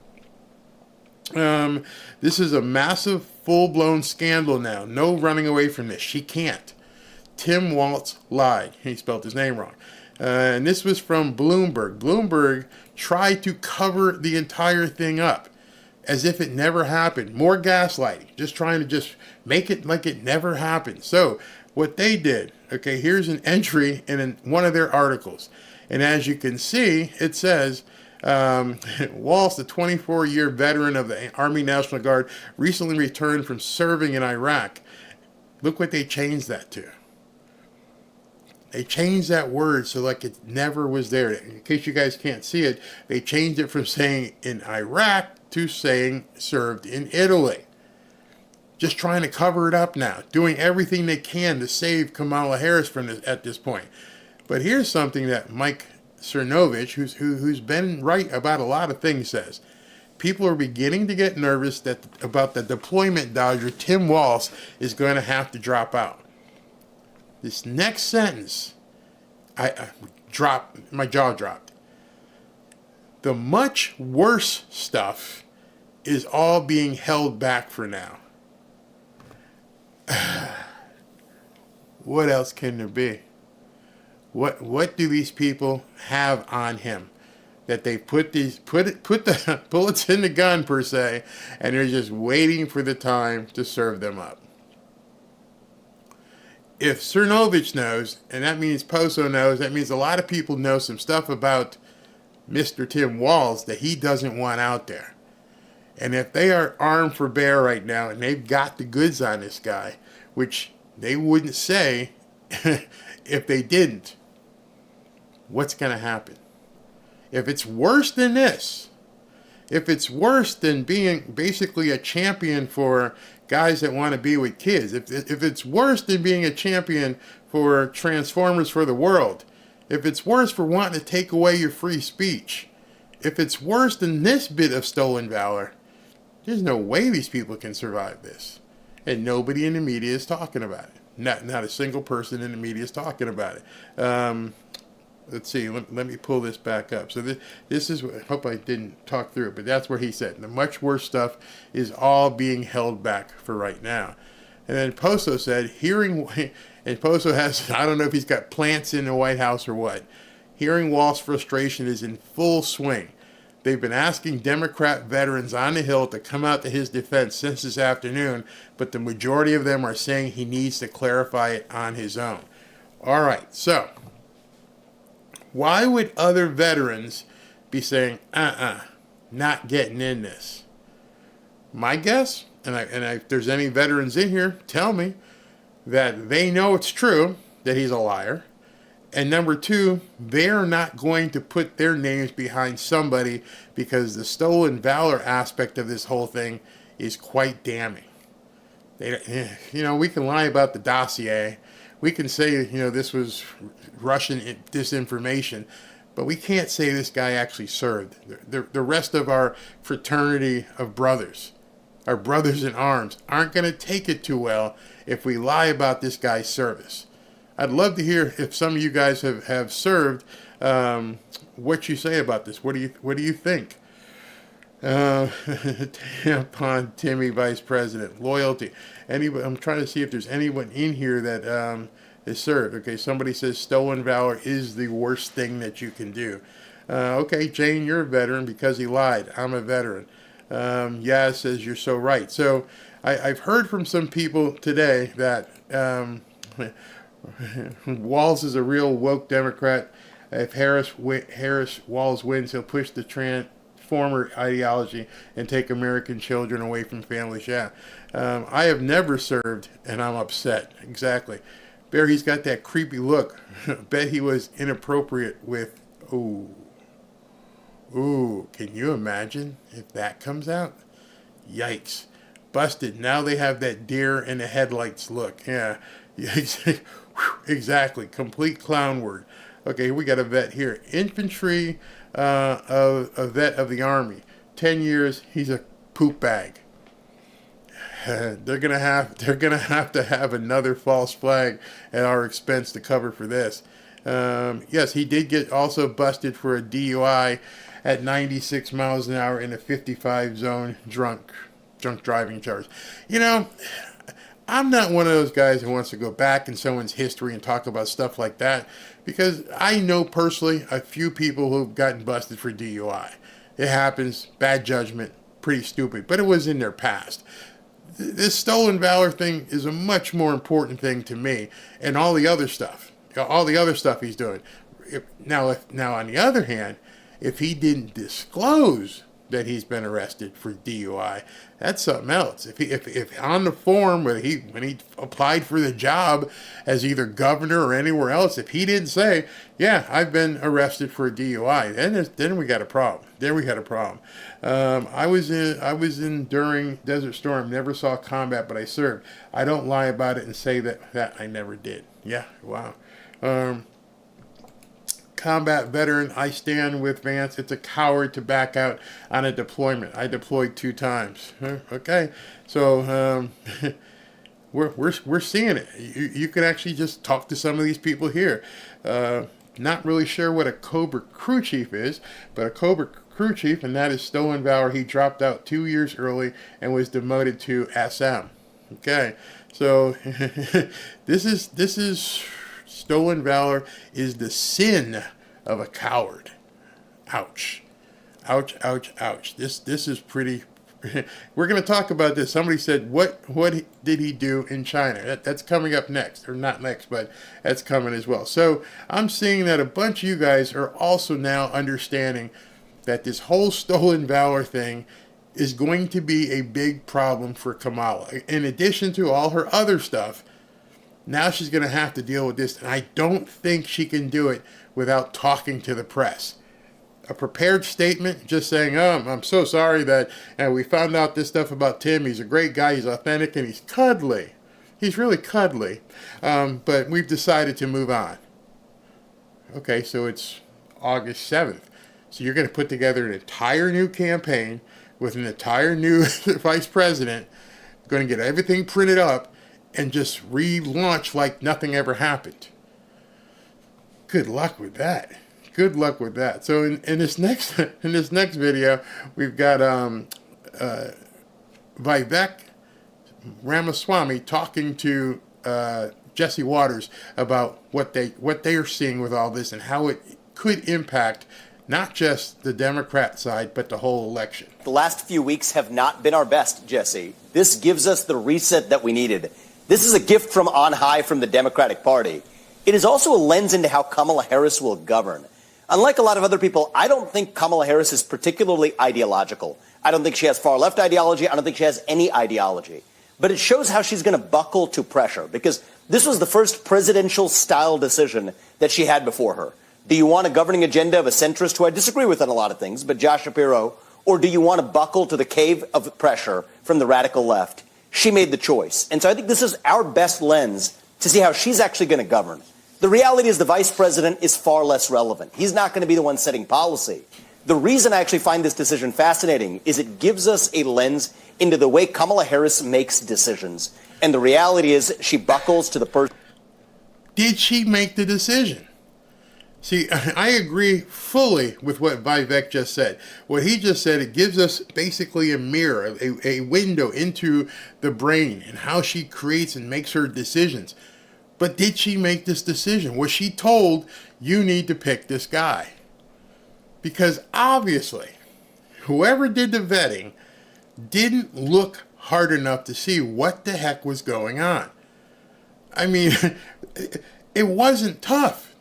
This is a massive, full-blown scandal now. No running away from this. She can't. Tim Walz lied. He spelled his name wrong. And this was from Bloomberg. Bloomberg tried to cover the entire thing up as if it never happened. More gaslighting. Just trying to just make it like it never happened. So what they did, okay, here's an entry in one of their articles. And as you can see, it says, Walz, the 24-year veteran of the Army National Guard, recently returned from serving in Iraq. Look what they changed that to. They changed that word so like it never was there. In case you guys can't see it, they changed it from saying in Iraq to saying served in Italy. Just trying to cover it up now. Doing everything they can to save Kamala Harris from this, at this point. But here's something that Mike Cernovich, who's been right about a lot of things, says. People are beginning to get nervous about the deployment dodger Tim Walz is going to have to drop out. This next sentence, my jaw dropped. The much worse stuff is all being held back for now. What else can there be? What do these people have on him that they put the bullets in the gun per se, and they're just waiting for the time to serve them up? If Cernovich knows, and that means Poso knows, that means a lot of people know some stuff about Mr. Tim Walz that he doesn't want out there. And if they are armed for bear right now and they've got the goods on this guy, which they wouldn't say if they didn't, what's going to happen? If it's worse than this, if it's worse than being basically a champion for guys that want to be with kids, if it's worse than being a champion for Transformers for the world, if it's worse for wanting to take away your free speech, if it's worse than this bit of stolen valor, there's no way these people can survive this. And nobody in the media is talking about it. Not a single person in the media is talking about it. Let's see, let me pull this back up. So this is, I hope I didn't talk through it, but that's where he said, the much worse stuff is all being held back for right now. And then Poso said, and Poso has, I don't know if he's got plants in the White House or what, hearing Walz's frustration is in full swing. They've been asking Democrat veterans on the Hill to come out to his defense since this afternoon, but the majority of them are saying he needs to clarify it on his own. All right, so why would other veterans be saying, not getting in this? My guess, and if there's any veterans in here, tell me that they know it's true, that he's a liar. And number two, they're not going to put their names behind somebody because the stolen valor aspect of this whole thing is quite damning. We can lie about the dossier. We can say, this was Russian disinformation, but we can't say this guy actually served. The rest of our fraternity of brothers, our brothers in arms, aren't going to take it too well if we lie about this guy's service. I'd love to hear if some of you guys have served, what you say about this. What do you think? Tampon Timmy Vice President. Loyalty. Anybody? I'm trying to see if there's anyone in here that is served. Okay, somebody says Stolen Valor is the worst thing that you can do. Okay, Jane, you're a veteran because he lied. I'm a veteran. Yaz says you're so right. So I've heard from some people today that Walz is a real woke Democrat. If Walz wins, he'll push the transformer ideology and take American children away from families. Yeah. I have never served, and I'm upset. Exactly. Bear, he's got that creepy look. Bet he was inappropriate with... Ooh, can you imagine if that comes out? Yikes. Busted. Now they have that deer in the headlights look. Yeah. Exactly. Complete clown word. Okay, we got a vet here. Infantry, a vet of the Army. 10 years, he's a poop bag. They're gonna have to have another false flag at our expense to cover for this. Yes, he did get also busted for a DUI at 96 miles an hour in a 55 zone drunk driving charge. You know, I'm not one of those guys who wants to go back in someone's history and talk about stuff like that, because I know personally a few people who've gotten busted for DUI. It happens, bad judgment, pretty stupid, but it was in their past. This Stolen Valor thing is a much more important thing to me, and all the other stuff he's doing. Now on the other hand, if he didn't disclose that he's been arrested for DUI, that's something else. If on the form when he applied for the job as either governor or anywhere else, if he didn't say, yeah, I've been arrested for a DUI, then we got a problem. I was in during Desert Storm, never saw combat, but I served. I don't lie about it and say that I never did. Yeah, wow. Combat veteran, I stand with Vance. It's a coward to back out on a deployment. I deployed 2 times. Okay, so we're seeing it. You can actually just talk to some of these people here. Not really sure what a Cobra crew chief is, but a Cobra crew chief, and that is Stolen Valor. He dropped out 2 years early and was demoted to SM. Okay, so this is Stolen Valor is the sin of a coward. Ouch. Ouch, ouch, ouch. This is pretty... We're going to talk about this. Somebody said, what did he do in China? That's coming up next. Or not next, but that's coming as well. So I'm seeing that a bunch of you guys are also now understanding that this whole Stolen Valor thing is going to be a big problem for Kamala. In addition to all her other stuff, now she's going to have to deal with this, and I don't think she can do it without talking to the press. A prepared statement, just saying, I'm so sorry that we found out this stuff about Tim. He's a great guy, he's authentic, and he's cuddly. He's really cuddly. But we've decided to move on. Okay, so it's August 7th. So you're going to put together an entire new campaign with an entire new vice president, going to get everything printed up, and just relaunch like nothing ever happened. Good luck with that. Good luck with that. So in this next video, we've got Vivek Ramaswamy talking to Jesse Waters about what they are seeing with all this and how it could impact not just the Democrat side, but the whole election. The last few weeks have not been our best, Jesse. This gives us the reset that we needed. This is a gift from on high from the Democratic Party. It is also a lens into how Kamala Harris will govern. Unlike a lot of other people, I don't think Kamala Harris is particularly ideological. I don't think she has far-left ideology. I don't think she has any ideology. But it shows how she's going to buckle to pressure, because this was the first presidential-style decision that she had before her. Do you want a governing agenda of a centrist who I disagree with on a lot of things, but Josh Shapiro, or do you want to buckle to the cave of pressure from the radical left? She made the choice. And so I think this is our best lens to see how she's actually going to govern. The reality is the vice president is far less relevant. He's not going to be the one setting policy. The reason I actually find this decision fascinating is it gives us a lens into the way Kamala Harris makes decisions. And the reality is she buckles to the person. did she make the decision? See, I agree fully with what Vivek just said. What he just said, it gives us basically a mirror, a window into the brain and how she creates and makes her decisions. But did she make this decision? Was she told, you need to pick this guy? Because obviously, whoever did the vetting didn't look hard enough to see what the heck was going on. I mean, it wasn't tough.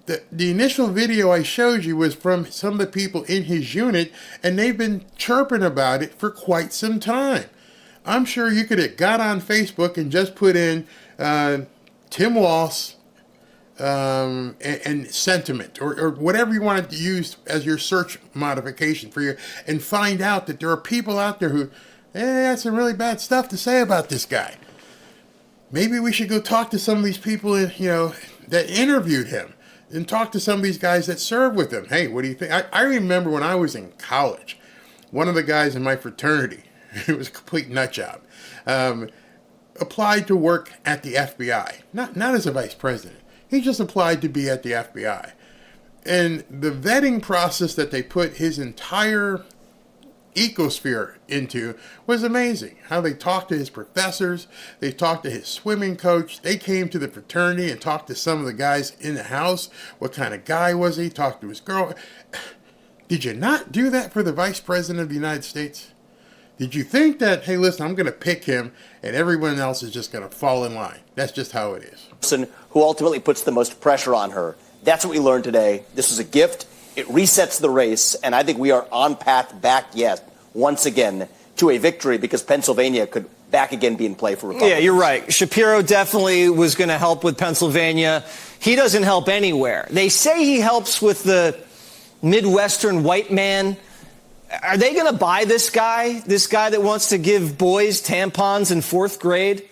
The initial video I showed you was from some of the people in his unit, and they've been chirping about it for quite some time. I'm sure you could have got on Facebook and just put in Tim Walz and sentiment, or whatever you wanted to use as your search modification for your, and find out that there are people out there who had some really bad stuff to say about this guy. Maybe we should go talk to some of these people, that interviewed him, and talk to some of these guys that served with him. Hey, what do you think? I remember when I was in college, one of the guys in my fraternity, it was a complete nut job, applied to work at the FBI. Not as a vice president. He just applied to be at the FBI. And the vetting process that they put his entire ecosphere into was amazing. How they talked to his professors, they talked to his swimming coach, they came to the fraternity and talked to some of the guys in the house. What kind of guy was he? Talked to his girl. Did you not do that for the Vice President of the United States? Did you think that, hey, listen, I'm going to pick him and everyone else is just going to fall in line? That's just how it is. Person who ultimately puts the most pressure on her. That's what we learned today. This was a gift. It resets the race, and I think we are on path back yet, once again, to a victory, because Pennsylvania could back again be in play for Republicans. Yeah, you're right. Shapiro definitely was going to help with Pennsylvania. He doesn't help anywhere. They say he helps with the Midwestern white man. Are they going to buy this guy that wants to give boys tampons in 4th grade?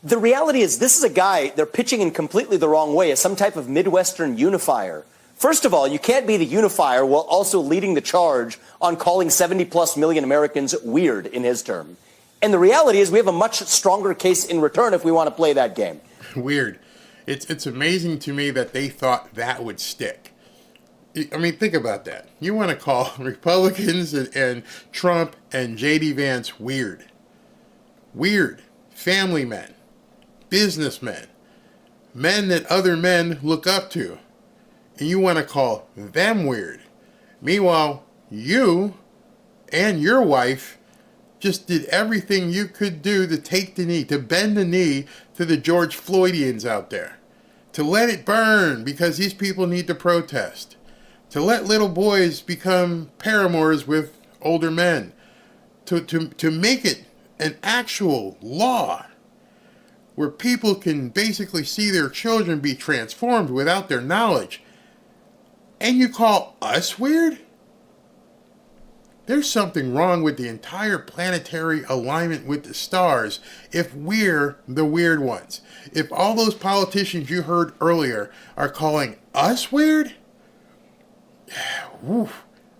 The reality is this is a guy they're pitching in completely the wrong way as some type of Midwestern unifier. First of all, you can't be the unifier while also leading the charge on calling 70+ million Americans weird in his term. And the reality is we have a much stronger case in return if we want to play that game. Weird. It's amazing to me that they thought that would stick. I mean, think about that. You want to call Republicans and Trump and J.D. Vance weird. Weird. Family men. Businessmen. Men that other men look up to. And you want to call them weird. Meanwhile, you and your wife just did everything you could do to take the knee, to bend the knee to the George Floydians out there. To let it burn because these people need to protest. To let little boys become paramours with older men. To make it an actual law where people can basically see their children be transformed without their knowledge. And you call us weird? There's something wrong with the entire planetary alignment with the stars if we're the weird ones. If all those politicians you heard earlier are calling us weird, whew,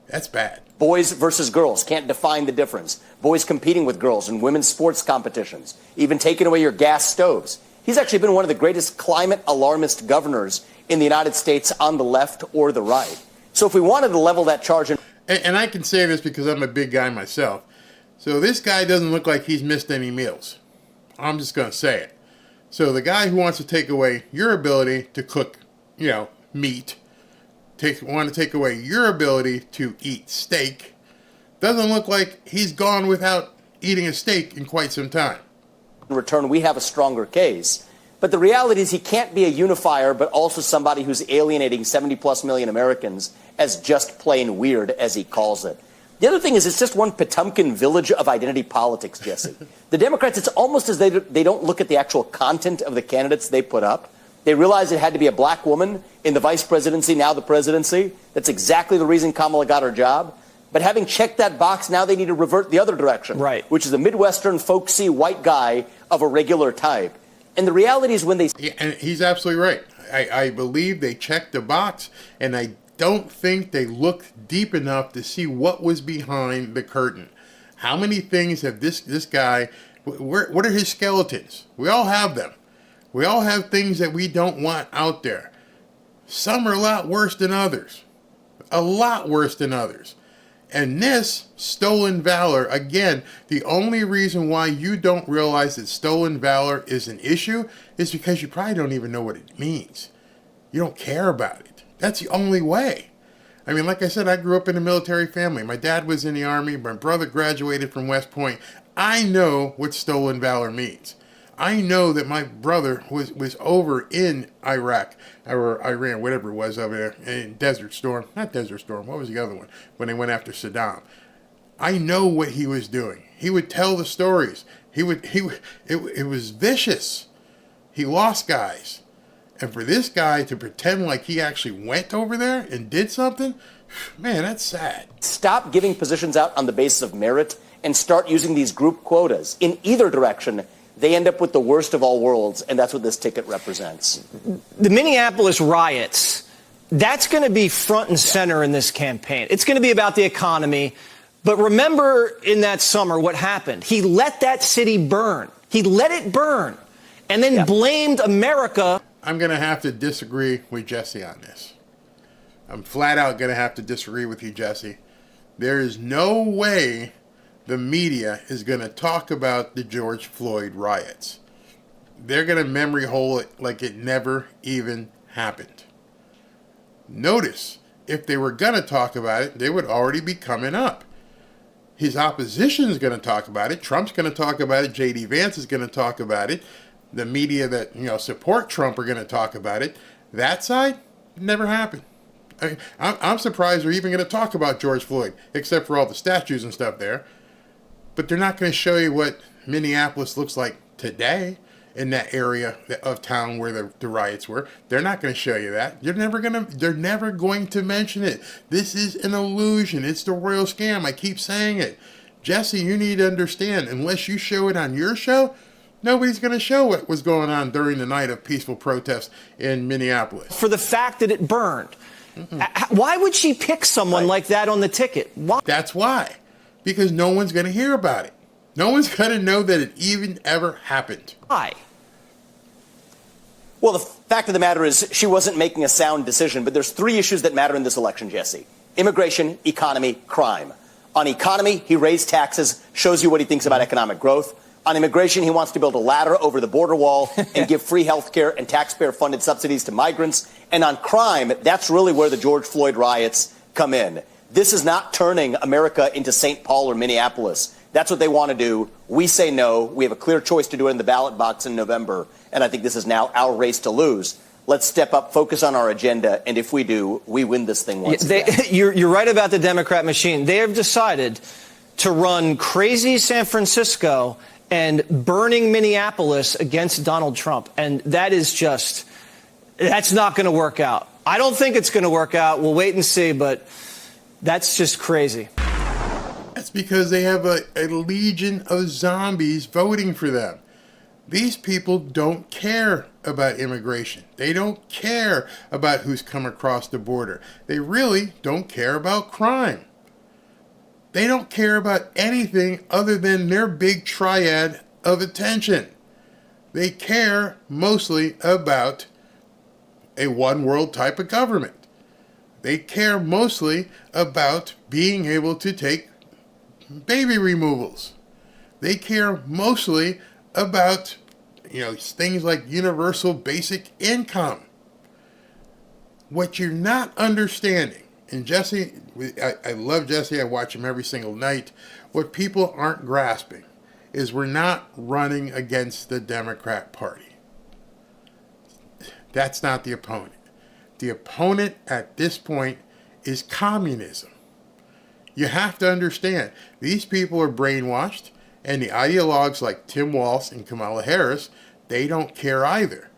that's bad. Boys versus girls, can't define the difference. Boys competing with girls in women's sports competitions, even taking away your gas stoves. He's actually been one of the greatest climate alarmist governors in the United States on the left or the right. So if we wanted to level that charge... And I can say this because I'm a big guy myself. So this guy doesn't look like he's missed any meals. I'm just going to say it. So the guy who wants to take away your ability to cook, meat, want to take away your ability to eat steak, doesn't look like he's gone without eating a steak in quite some time. In return, we have a stronger case. But the reality is he can't be a unifier, but also somebody who's alienating 70+ million Americans as just plain weird, as he calls it. The other thing is it's just one Potemkin village of identity politics, Jesse. The Democrats, it's almost as they don't look at the actual content of the candidates they put up. They realized it had to be a black woman in the vice presidency, now the presidency. That's exactly the reason Kamala got her job. But having checked that box, now they need to revert the other direction, right? Which is a Midwestern, folksy, white guy of a regular type. And the reality is when they... Yeah, and he's absolutely right. I believe they checked the box, and I don't think they looked deep enough to see what was behind the curtain. How many things have this guy... What are his skeletons? We all have them. We all have things that we don't want out there. Some are a lot worse than others. A lot worse than others. And this stolen valor, again, the only reason why you don't realize that stolen valor is an issue is because you probably don't even know what it means. You don't care about it. That's the only way. I mean, like I said, I grew up in a military family. My dad was in the Army. My brother graduated from West Point. I know what stolen valor means. I know that my brother was over in Iraq or Iran, whatever it was, over there in Desert Storm. Not Desert Storm. What was the other one? When they went after Saddam. I know what he was doing. He would tell the stories. It was vicious. He lost guys. And for this guy to pretend like he actually went over there and did something, man, that's sad. Stop giving positions out on the basis of merit and start using these group quotas. In either direction, they end up with the worst of all worlds, and that's what this ticket represents. The Minneapolis riots, that's going to be front and center in this campaign. It's going to be about the economy. But remember in that summer what happened. He let that city burn. He let it burn and then blamed America. I'm going to have to disagree with Jesse on this. I'm flat out going to have to disagree with you, Jesse. There is no way the media is going to talk about the George Floyd riots. They're going to memory hole it like it never even happened. Notice, if they were going to talk about it, they would already be coming up. His opposition is going to talk about it. Trump's going to talk about it. J.D. Vance is going to talk about it. The media that support Trump are going to talk about it. That side never happened. I'm surprised they're even going to talk about George Floyd, except for all the statues and stuff there. But they're not going to show you what Minneapolis looks like today in that area of town where the riots were. They're not going to show you that. They're never going to mention it. This is an illusion. It's the royal scam. I keep saying it. Jesse, you need to understand, unless you show it on your show, nobody's going to show what was going on during the night of peaceful protest in Minneapolis. For the fact that it burned. Mm-hmm. Why would she pick someone like that on the ticket? Why? That's why. Because no one's going to hear about it. No one's going to know that it even ever happened. Why? Well, the fact of the matter is she wasn't making a sound decision, but there's three issues that matter in this election, Jesse. Immigration, economy, crime. On economy, he raised taxes, shows you what he thinks about economic growth. On immigration, he wants to build a ladder over the border wall and give free health care and taxpayer-funded subsidies to migrants. And on crime, that's really where the George Floyd riots come in. This is not turning America into St. Paul or Minneapolis. That's what they want to do. We say no. We have a clear choice to do it in the ballot box in November. And I think this is now our race to lose. Let's step up, focus on our agenda, and if we do, we win this thing once again. You're right about the Democrat machine. They have decided to run crazy San Francisco and burning Minneapolis against Donald Trump. And that is just, that's not going to work out. I don't think it's going to work out. We'll wait and see, but that's just crazy. That's because they have a legion of zombies voting for them. These people don't care about immigration. They don't care about who's come across the border. They really don't care about crime. They don't care about anything other than their big triad of attention. They care mostly about a one world type of government. They care mostly about being able to take baby removals. They care mostly about, things like universal basic income. What you're not understanding, and Jesse, I love Jesse, I watch him every single night. What people aren't grasping is we're not running against the Democrat Party. That's not the opponent. The opponent at this point is communism. You have to understand, these people are brainwashed, and the ideologues like Tim Walz and Kamala Harris, they don't care either.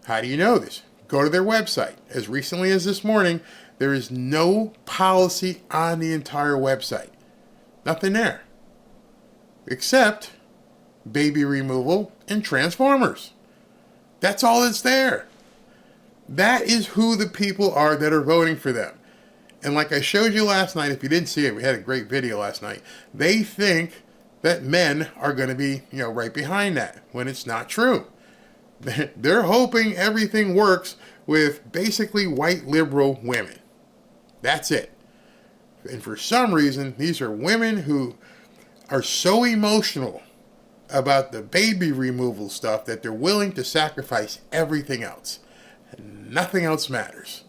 How do you know this? Go to their website. As recently as this morning, there is no policy on the entire website. Nothing there. Except baby removal and Transformers. That's all that's there. That is who the people are that are voting for them. And like I showed you last night, if you didn't see it, we had a great video last night. They think that men are going to be, right behind that, when it's not true. They're hoping everything works with basically white liberal women. That's it. And for some reason, these are women who are so emotional about the baby removal stuff that they're willing to sacrifice everything else. Nothing else matters.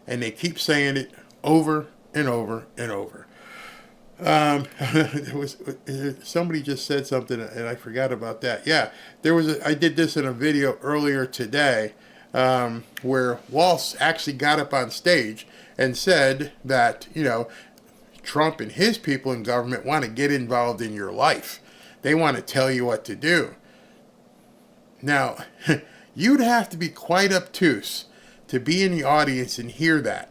And they keep saying it over and over and over. Somebody just said something and I forgot about that. Yeah, I did this in a video earlier today where Walz actually got up on stage and said that, Trump and his people in government want to get involved in your life. They want to tell you what to do. Now, you'd have to be quite obtuse to be in the audience and hear that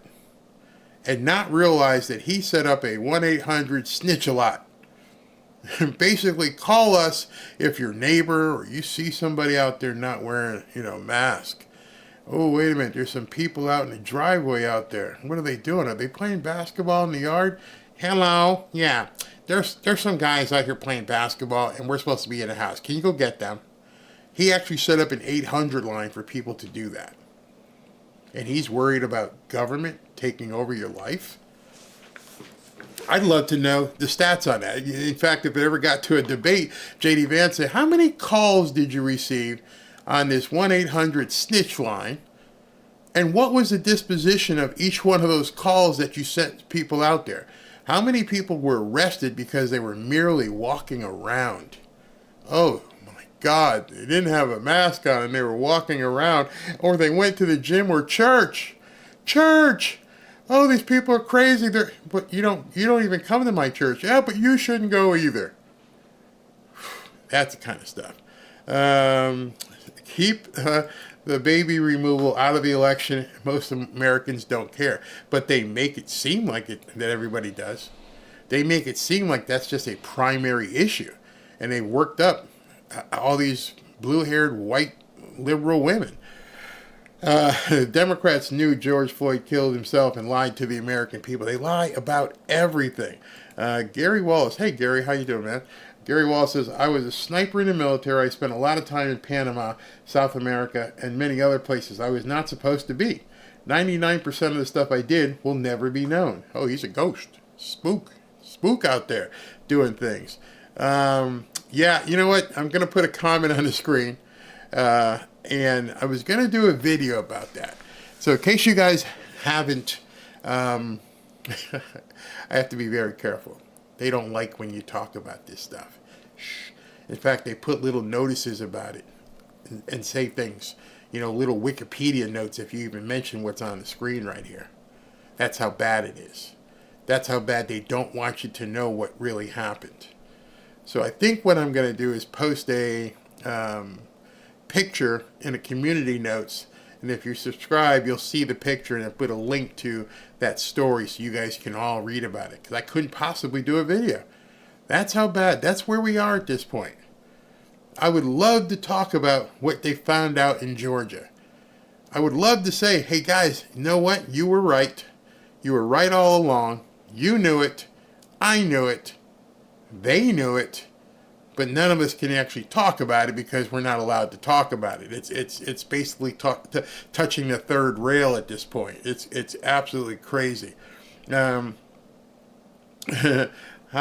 and not realize that he set up a 1-800-SNITCH-A-LOT. Basically, call us if your neighbor or you see somebody out there not wearing, a mask. Oh, wait a minute, there's some people out in the driveway out there. What are they doing? Are they playing basketball in the yard? Hello? Yeah, there's some guys out here playing basketball and we're supposed to be in the house. Can you go get them? He actually set up an 800 line for people to do that. And he's worried about government taking over your life? I'd love to know the stats on that. In fact, if it ever got to a debate, J.D. Vance said, how many calls did you receive on this 1-800-SNITCH line? And what was the disposition of each one of those calls that you sent people out there? How many people were arrested because they were merely walking around? Oh, God, they didn't have a mask on and they were walking around, or they went to the gym or church. Oh, these people are crazy. But you don't even come to my church. Yeah, but you shouldn't go either. That's the kind of stuff. Keep the baby removal out of the election. Most Americans don't care, but they make it seem like that everybody does. They make it seem like that's just a primary issue, and they worked up all these blue-haired white liberal women. The Democrats knew George Floyd killed himself and lied to the American people. They lie about everything. Gary Wallace. Hey, Gary, how you doing, man? Gary Wallace says, I was a sniper in the military. I spent a lot of time in Panama, South America, and many other places I was not supposed to be. 99% of the stuff I did will never be known. Oh, he's a ghost. Spook out there doing things. Yeah, you know what? I'm going to put a comment on the screen, and I was going to do a video about that. So in case you guys haven't, I have to be very careful. They don't like when you talk about this stuff. Shh. In fact, they put little notices about it and say things, little Wikipedia notes if you even mention what's on the screen right here. That's how bad it is. That's how bad they don't want you to know what really happened. So I think what I'm going to do is post a picture in a community notes. And if you subscribe, you'll see the picture and I put a link to that story so you guys can all read about it. Because I couldn't possibly do a video. That's how bad. That's where we are at this point. I would love to talk about what they found out in Georgia. I would love to say, hey guys, you know what? You were right. You were right all along. You knew it. I knew it. They knew it, but none of us can actually talk about it because we're not allowed to talk about it. It's basically touching the third rail at this point. It's absolutely crazy. How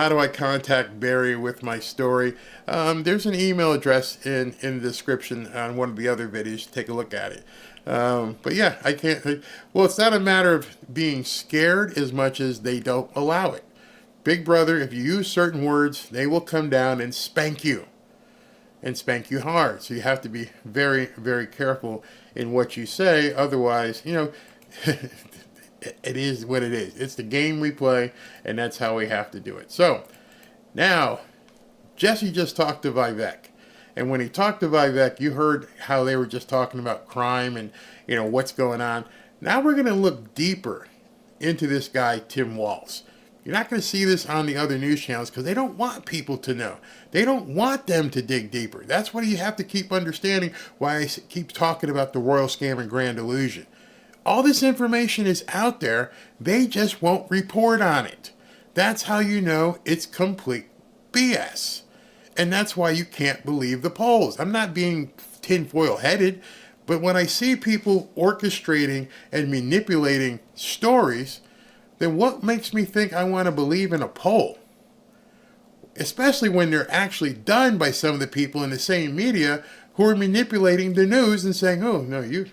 do I contact Barry with my story? There's an email address in the description on one of the other videos. Take a look at it. But yeah, I can't. Well, it's not a matter of being scared as much as they don't allow it. Big Brother, if you use certain words, they will come down and spank you. And spank you hard. So you have to be very, very careful in what you say. Otherwise, it is what it is. It's the game we play, and that's how we have to do it. So, now, Jesse just talked to Vivek. And when he talked to Vivek, you heard how they were just talking about crime and, what's going on. Now we're going to look deeper into this guy, Tim Walz. You're not going to see this on the other news channels because they don't want people to know. They don't want them to dig deeper. That's what you have to keep understanding, why I keep talking about the royal scam and grand illusion. All this information is out there. They just won't report on it. That's how you know it's complete BS. And that's why you can't believe the polls. I'm not being tinfoil headed, but when I see people orchestrating and manipulating stories, then what makes me think I want to believe in a poll? Especially when they're actually done by some of the people in the same media who are manipulating the news and saying, oh, no, you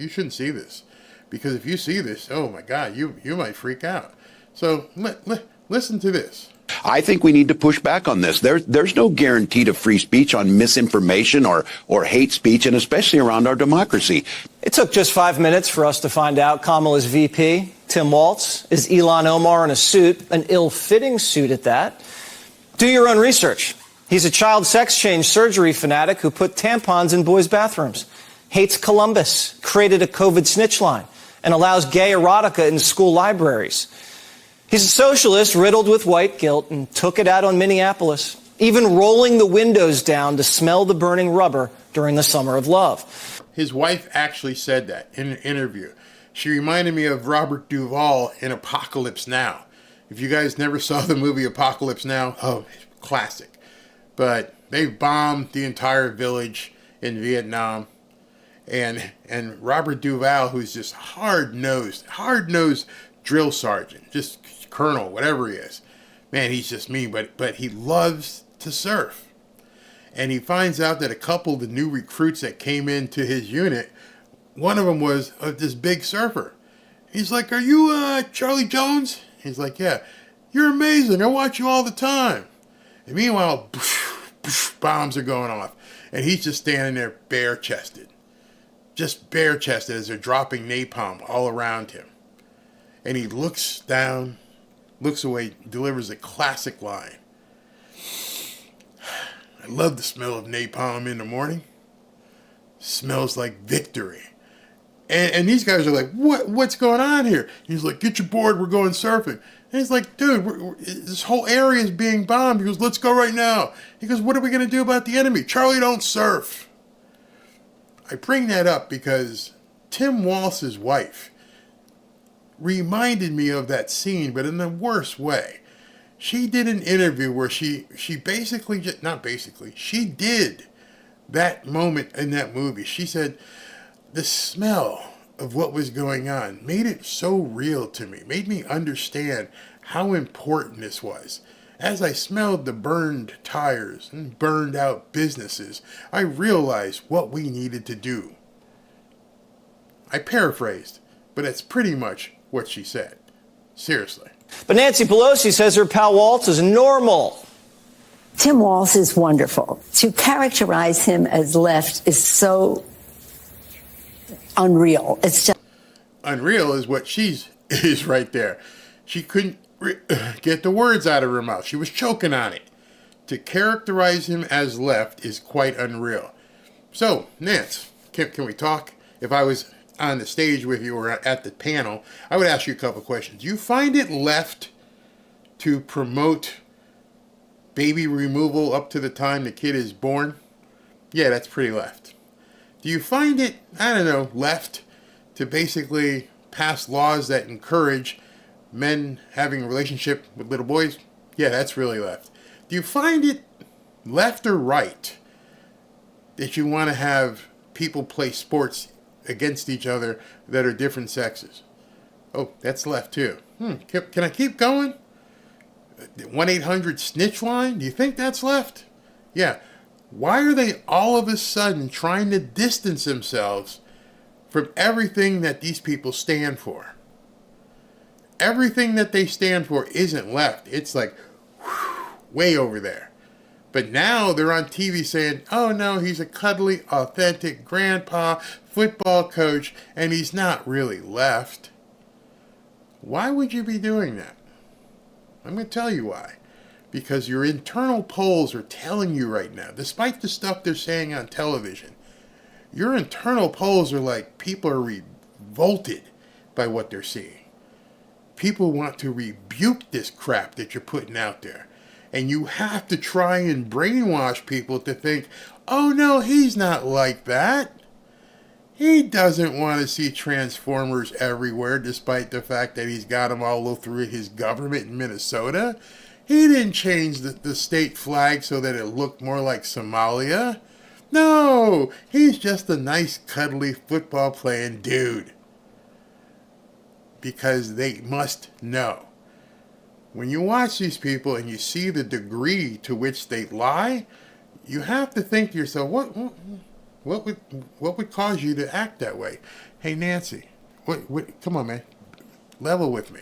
shouldn't see this. Because if you see this, oh my God, you might freak out. So listen to this. I think we need to push back on this. There's no guarantee to free speech on misinformation or hate speech, and especially around our democracy. It took just 5 minutes for us to find out Kamala's VP, Tim Walz, is Elon Omar in a suit, an ill-fitting suit at that. Do your own research. He's a child sex change surgery fanatic who put tampons in boys' bathrooms, hates Columbus, created a COVID snitch line, and allows gay erotica in school libraries. He's a socialist riddled with white guilt and took it out on Minneapolis, even rolling the windows down to smell the burning rubber during the Summer of Love. His wife actually said that in an interview. She reminded me of Robert Duvall in Apocalypse Now. If you guys never saw the movie Apocalypse Now, oh, classic. But they bombed the entire village in Vietnam. And Robert Duvall, who's just hard-nosed drill sergeant, just colonel, whatever he is. Man, he's just mean, but he loves to surf. And he finds out that a couple of the new recruits that came into his unit, one of them was this big surfer. He's like, are you Charlie Jones? He's like, yeah. You're amazing. I watch you all the time. And meanwhile, bombs are going off. And he's just standing there bare-chested. Just bare-chested as they're dropping napalm all around him. And he looks down, looks away, delivers a classic line. I love the smell of napalm in the morning. Smells like victory. And these guys are like, what's going on here? He's like, get your board, we're going surfing. And he's like, dude, this whole area is being bombed. He goes, let's go right now. He goes, what are we going to do about the enemy? Charlie, don't surf. I bring that up because Tim Walz's wife reminded me of that scene, but in the worst way. She did an interview where she basically, she did that moment in that movie. She said the smell of what was going on made it so real to me, made me understand how important this was. As I smelled the burned tires and burned out businesses, I realized what we needed to do. I paraphrased, but that's pretty much what she said. Seriously. But Nancy Pelosi says her pal Walz is normal. Tim Walz is wonderful. To characterize him as left is so unreal. It's just unreal is what she's is right there. She couldn't get the words out of her mouth. She was choking on it. To characterize him as left is quite unreal. So, Nance, can we talk? If I was on the stage with you or at the panel, I would ask you a couple questions. Do you find it left to promote baby removal up to the time the kid is born? Yeah, that's pretty left. Do you find it, left to basically pass laws that encourage men having a relationship with little boys? Yeah, that's really left. Do you find it left or right that you want to have people play sports against each other that are different sexes? Oh, that's left too. Can I keep going? 1-800-SNITCH line? Do you think that's left? Yeah. Why are they all of a sudden trying to distance themselves from everything that these people stand for? Everything that they stand for isn't left. It's like way over there. But now they're on TV saying, oh no, he's a cuddly, authentic grandpa, football coach, and he's not really left. Why would you be doing that? I'm going to tell you why. Because your internal polls are telling you right now, despite the stuff they're saying on television, your internal polls are like people are revolted by what they're seeing. People want to rebuke this crap that you're putting out there. And you have to try and brainwash people to think, oh no, he's not like that. He doesn't want to see Transformers everywhere, despite the fact that he's got them all through his government in Minnesota. He didn't change the state flag so that it looked more like Somalia. No, he's just a nice, cuddly, football-playing dude. Because they must know. When you watch these people and you see the degree to which they lie, you have to think to yourself, what would cause you to act that way? Hey, Nancy, come on, man, level with me.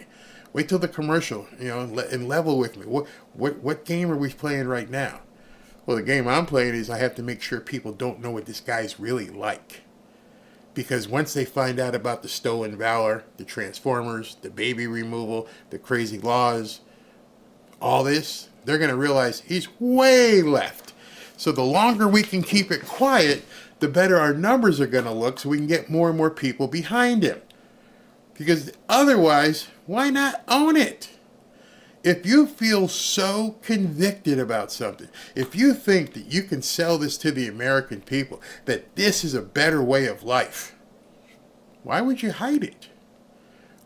Wait till the commercial, and level with me. What game are we playing right now? Well, the game I'm playing is I have to make sure people don't know what this guy's really like. Because once they find out about the Stolen Valor, the Transformers, the baby removal, the crazy laws, all this, they're going to realize he's way left. So the longer we can keep it quiet, the better our numbers are going to look so we can get more and more people behind him. Because otherwise, why not own it? If you feel so convicted about something, if you think that you can sell this to the American people, that this is a better way of life, why would you hide it?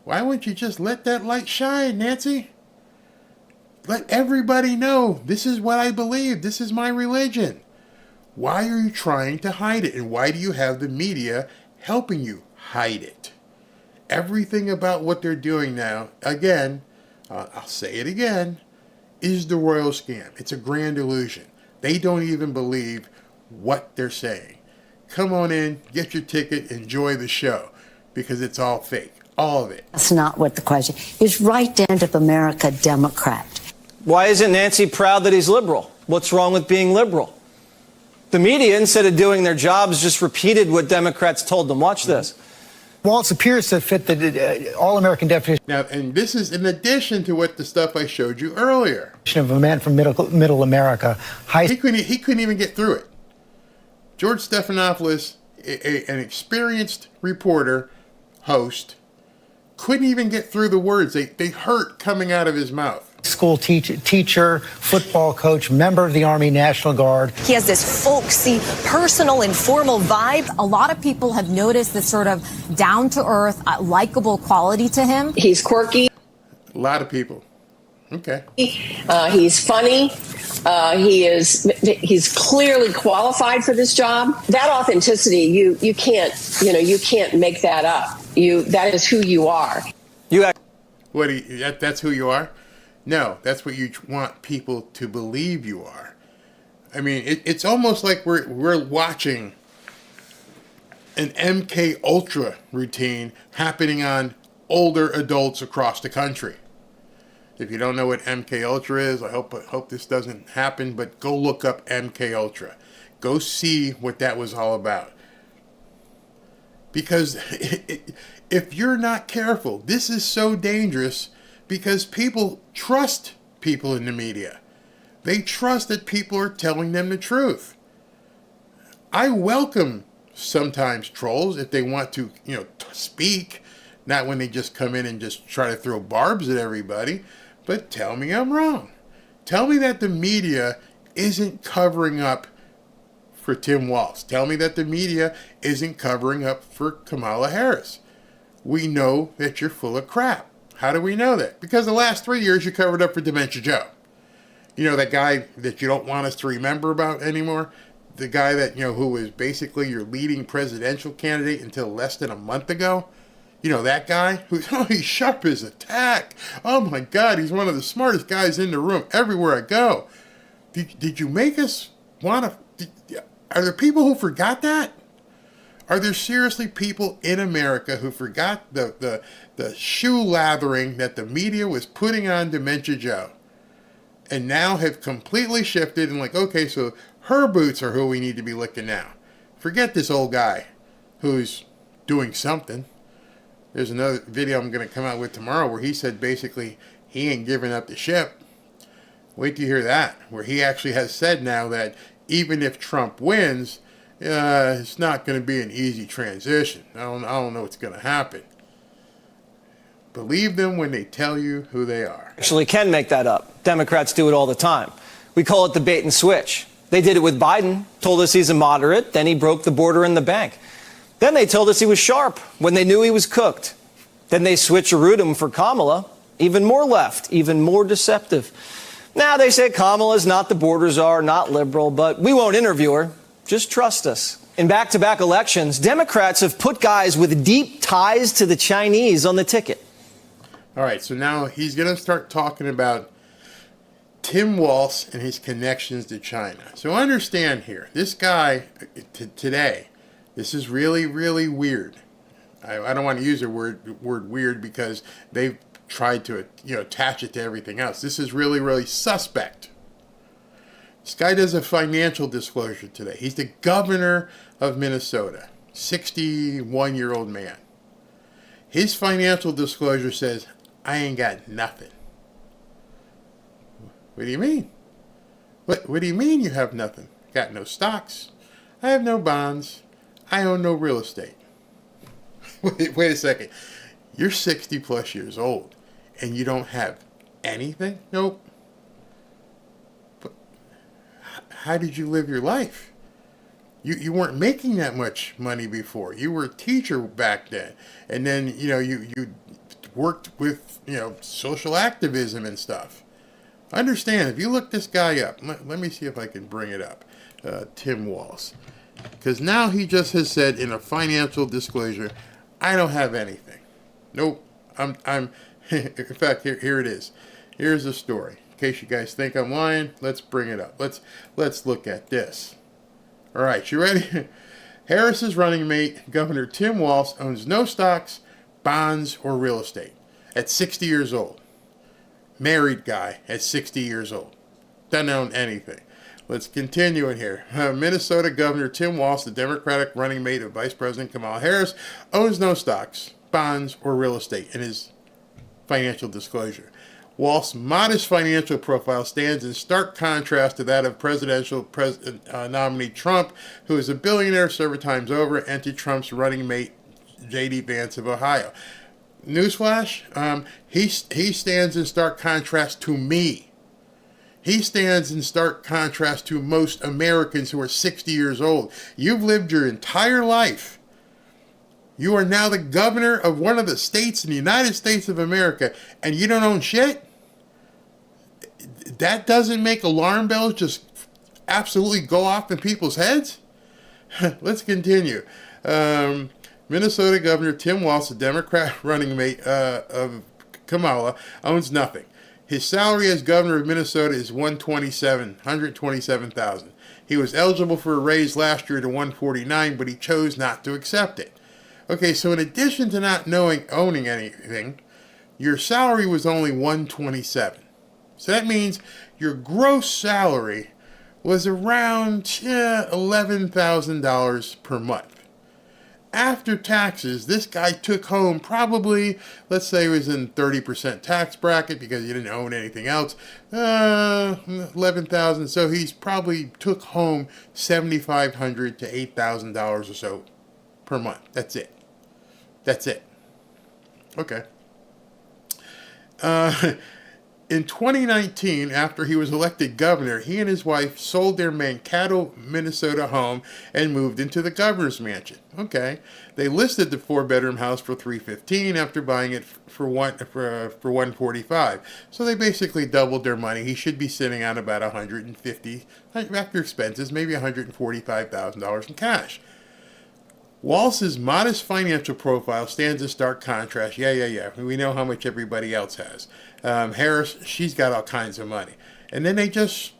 Why wouldn't you just let that light shine, Nancy? Let everybody know this is what I believe. This is my religion. Why are you trying to hide it? And why do you have the media helping you hide it? Everything about what they're doing now, again, I'll say it again, is the royal scam. It's a grand illusion. They don't even believe what they're saying. Come on in, get your ticket, enjoy the show, because it's all fake. All of it. That's not what the question is. Right down to America Democrat. Why isn't Nancy proud that he's liberal? What's wrong with being liberal? The media, instead of doing their jobs, just repeated what Democrats told them. Watch this. Walz appears to fit the all-American definition. Now, and this is in addition to what the stuff I showed you earlier. Of a man from middle America. He couldn't even get through it. George Stephanopoulos, an experienced reporter, host, couldn't even get through the words. They hurt coming out of his mouth. School teacher, football coach, member of the Army National Guard. He has this folksy, personal, informal vibe. A lot of people have noticed this sort of down-to-earth, likable quality to him. He's quirky. A lot of people. Okay. He's funny. He's clearly qualified for this job. That authenticity, you can't make that up. That is who you are. That's who you are? No, that's what you want people to believe you are. I mean, it's almost like we're watching an MK Ultra routine happening on older adults across the country. If you don't know what MK Ultra is, I hope this doesn't happen, but go look up MK Ultra. Go see what that was all about. Because if you're not careful, this is so dangerous because people trust people in the media. They trust that people are telling them the truth. I welcome sometimes trolls if they want to, speak, not when they just come in and just try to throw barbs at everybody, but tell me I'm wrong. Tell me that the media isn't covering up for Tim Walz. Tell me that the media isn't covering up for Kamala Harris. We know that you're full of crap. How do we know that? Because the last 3 years you covered up for Dementia Joe. You know, that guy that you don't want us to remember about anymore? The guy that, who was basically your leading presidential candidate until less than a month ago? You know, that guy? He's sharp as a tack. Oh my God, he's one of the smartest guys in the room everywhere I go. Did you make us want to... Are there people who forgot that? Are there seriously people in America who forgot the shoe lathering that the media was putting on Dementia Joe and now have completely shifted and okay, so her boots are who we need to be licking now. Forget this old guy who's doing something. There's another video I'm going to come out with tomorrow where he said basically he ain't giving up the ship. Wait till you hear that, where he actually has said now that even if Trump wins, it's not going to be an easy transition. I don't know what's going to happen. Believe them when they tell you who they are. Actually can make that up. Democrats do it all the time. We call it the bait and switch. They did it with Biden, told us he's a moderate, then he broke the border in the bank. Then they told us he was sharp when they knew he was cooked. Then they switcherooed him for Kamala, even more left, even more deceptive. Now they say Kamala's not the border czar, not liberal, but we won't interview her. Just trust us. In back-to-back elections, Democrats have put guys with deep ties to the Chinese on the ticket. All right, so now he's going to start talking about Tim Walz and his connections to China. So understand here, this guy today, this is really, really weird. I don't want to use the word weird because they've tried to attach it to everything else. This is really, really suspect. This guy does a financial disclosure today. He's the governor of Minnesota, 61-year-old man. His financial disclosure says, I ain't got nothing. What do you mean? What do you mean you have nothing? Got no stocks. I have no bonds. I own no real estate. Wait a second. You're 60 plus years old and you don't have anything? Nope. But how did you live your life? You weren't making that much money before. You were a teacher back then. And then, you worked with, social activism and stuff. Understand, if you look this guy up, let me see if I can bring it up, Tim Walz. Because now he just has said in a financial disclosure, I don't have anything. Nope. I'm in fact, here it is. Here's the story. In case you guys think I'm lying, let's bring it up. Let's look at this. All right, you ready? Harris's running mate, Governor Tim Walz, owns no stocks, bonds, or real estate at 60 years old. Married guy at 60 years old. Doesn't own anything. Let's continue in here. Minnesota Governor Tim Walz, the Democratic running mate of Vice President Kamala Harris, owns no stocks, bonds, or real estate in his financial disclosure. Walz's modest financial profile stands in stark contrast to that of presidential nominee Trump, who is a billionaire several times over, and to Trump's running mate J.D. Vance of Ohio. Newsflash, he stands in stark contrast to me. He stands in stark contrast to most Americans who are 60 years old. You've lived your entire life. You are now the governor of one of the states in the United States of America, and you don't own shit? That doesn't make alarm bells just absolutely go off in people's heads? Let's continue. Minnesota Governor Tim Walz, the Democrat running mate of Kamala, owns nothing. His salary as governor of Minnesota is $127,000. He was eligible for a raise last year to $149,000, but he chose not to accept it. Okay, so in addition to not owning anything, your salary was only $127,000. So that means your gross salary was around $11,000 per month. After taxes, this guy took home probably, let's say he was in 30% tax bracket because he didn't own anything else, $11,000. So he's probably took home $7,500 to $8,000 or so per month. That's it. Okay. In 2019, after he was elected governor, he and his wife sold their Mankato, Minnesota home and moved into the governor's mansion. Okay. They listed the 4-bedroom house for $315,000 after buying it for $145,000. So they basically doubled their money. He should be sitting on about $150,000 after expenses, maybe $145,000 in cash. Walz's modest financial profile stands in stark contrast. Yeah. We know how much everybody else has. Harris, she's got all kinds of money. And then they just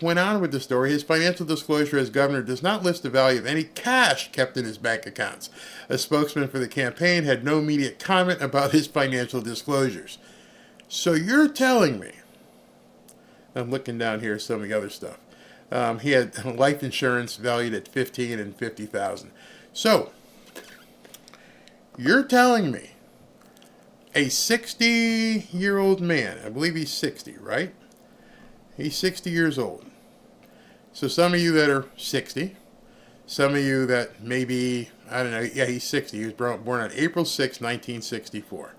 went on with the story. His financial disclosure as governor does not list the value of any cash kept in his bank accounts. A spokesman for the campaign had no immediate comment about his financial disclosures. So you're telling me, I'm looking down here at some of the other stuff. He had life insurance valued at $15,000 and $50,000. So, you're telling me a 60-year-old man, I believe he's 60, right? He's 60 years old. So some of you that are 60, some of you that maybe, I don't know, yeah, he's 60. He was born on April 6, 1964.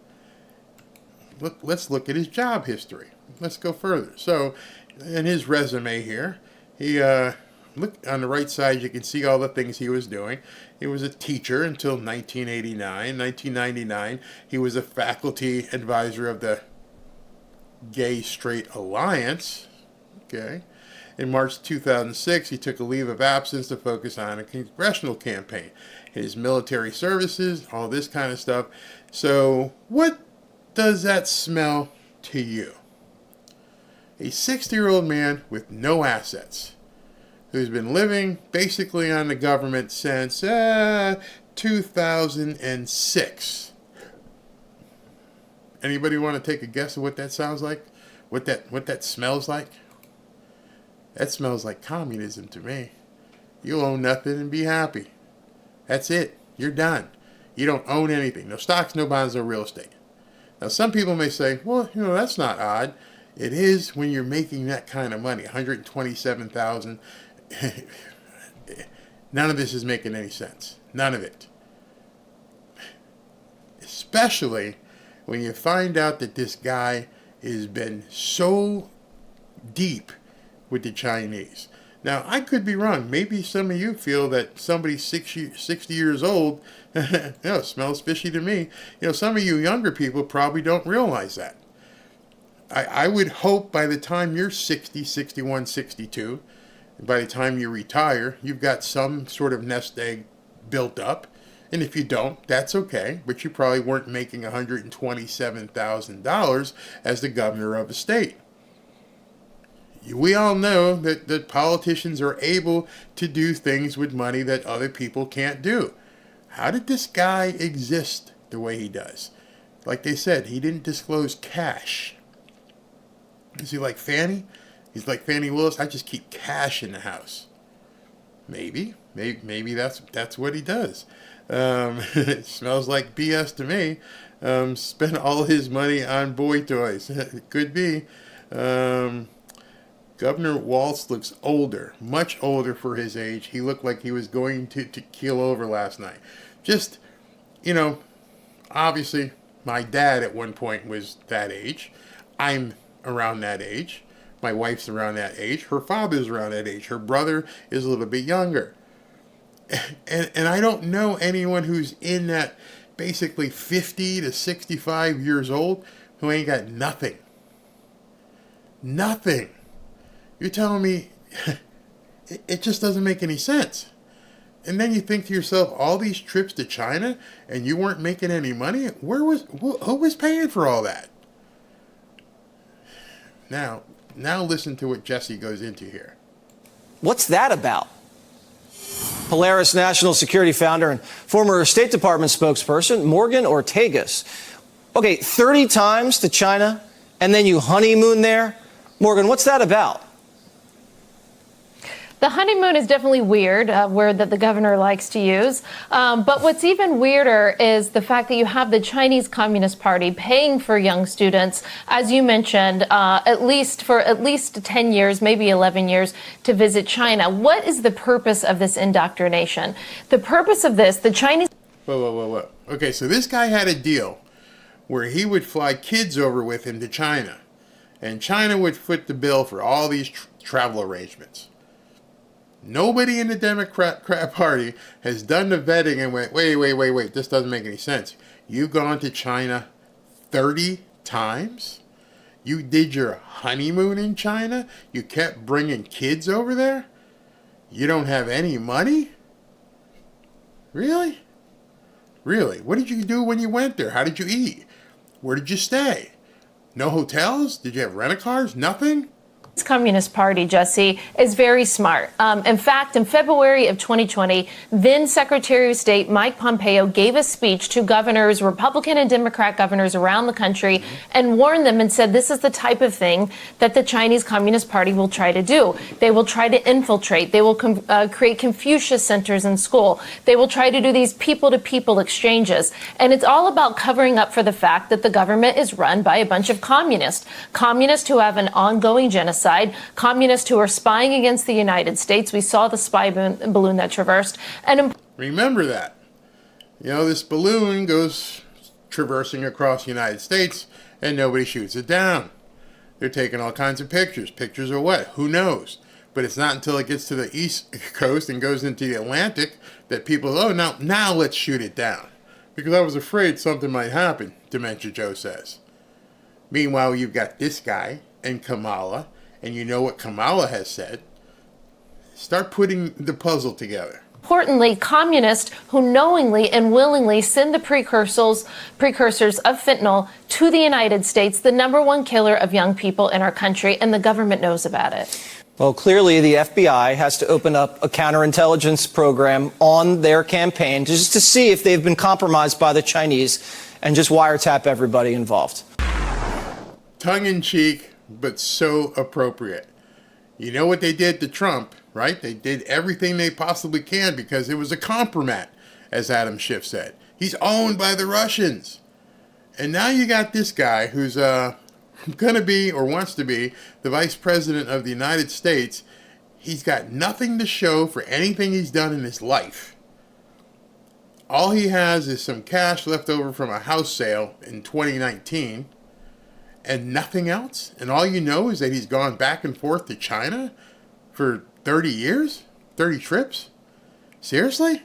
Let's look at his job history. Let's go further. So, in his resume here, he... look on the right side, you can see all the things he was doing. He was a teacher until 1989. 1999, he was a faculty advisor of the Gay Straight Alliance. Okay. In March 2006, he took a leave of absence to focus on a congressional campaign, his military services, all this kind of stuff. So what does that smell to you? A 60-year-old man with no assets, who's been living basically on the government since 2006. Anybody want to take a guess of what that sounds like? What that smells like? That smells like communism to me. You own nothing and be happy. That's it. You're done. You don't own anything. No stocks, no bonds, no real estate. Now, some people may say, well, that's not odd. It is when you're making that kind of money, $127,000. None of this is making any sense. None of it. Especially when you find out that this guy has been so deep with the Chinese. Now, I could be wrong. Maybe some of you feel that somebody 60 years old smells fishy to me. Some of you younger people probably don't realize that. I would hope by the time you're 60, 61, 62, by the time you retire, you've got some sort of nest egg built up. And if you don't, that's okay. But you probably weren't making $127,000 as the governor of a state. We all know that politicians are able to do things with money that other people can't do. How did this guy exist the way he does? Like they said, he didn't disclose cash. Is he like Fannie? He's like Fannie Willis. I just keep cash in the house. Maybe that's what he does. It smells like BS to me. Spent all his money on boy toys. It could be. Governor Walz looks older, much older for his age. He looked like he was going to keel over last night. Just, obviously my dad at one point was that age. I'm around that age. My wife's around that age. Her father's around that age. Her brother is a little bit younger. And I don't know anyone who's in that basically 50 to 65 years old who ain't got nothing. Nothing. You're telling me it just doesn't make any sense. And then you think to yourself, all these trips to China and you weren't making any money? Who was paying for all that? Now listen to what Jesse goes into here. What's that about? Polaris National Security founder and former State Department spokesperson Morgan Ortagus. Okay, 30 times to China and then you honeymoon there? Morgan, what's that about? The honeymoon is definitely weird, a word that the governor likes to use. But what's even weirder is the fact that you have the Chinese Communist Party paying for young students, as you mentioned, at least 10 years, maybe 11 years, to visit China. What is the purpose of this indoctrination? The purpose of this, the Chinese... Whoa. Okay, so this guy had a deal where he would fly kids over with him to China. And China would foot the bill for all these travel arrangements. Nobody in the Democrat Party has done the vetting and went, wait, this doesn't make any sense. You've gone to China 30 times? You did your honeymoon in China? You kept bringing kids over there? You don't have any money? Really? What did you do when you went there? How did you eat? Where did you stay? No hotels? Did you have rent-a-cars? Nothing? Communist Party, Jesse, is very smart. In fact, in February of 2020, then Secretary of State Mike Pompeo gave a speech to governors, Republican and Democrat governors around the country, and warned them and said this is the type of thing that the Chinese Communist Party will try to do. They will try to infiltrate. They will create Confucius centers in school. They will try to do these people-to-people exchanges. And it's all about covering up for the fact that the government is run by a bunch of communists who have an ongoing genocide, communists who are spying against the United States. We saw the spy balloon that traversed. And remember that. This balloon goes traversing across the United States and nobody shoots it down. They're taking all kinds of pictures. Pictures of what? Who knows? But it's not until it gets to the East Coast and goes into the Atlantic that people, now let's shoot it down. Because I was afraid something might happen, Dementia Joe says. Meanwhile, you've got this guy and Kamala and you know what Kamala has said, start putting the puzzle together. Importantly, communists who knowingly and willingly send the precursors of fentanyl to the United States, the #1 killer of young people in our country, and the government knows about it. Well, clearly the FBI has to open up a counterintelligence program on their campaign just to see if they've been compromised by the Chinese and just wiretap everybody involved. Tongue in cheek, but so appropriate. You know what they did to Trump, right? They did everything they possibly can because it was a compromat, as Adam Schiff said. He's owned by the Russians. And now you got this guy who's going to be, or wants to be, the vice president of the United States. He's got nothing to show for anything he's done in his life. All he has is some cash left over from a house sale in 2019. And nothing else? And all you know is that he's gone back and forth to China for 30 years? 30 trips? Seriously?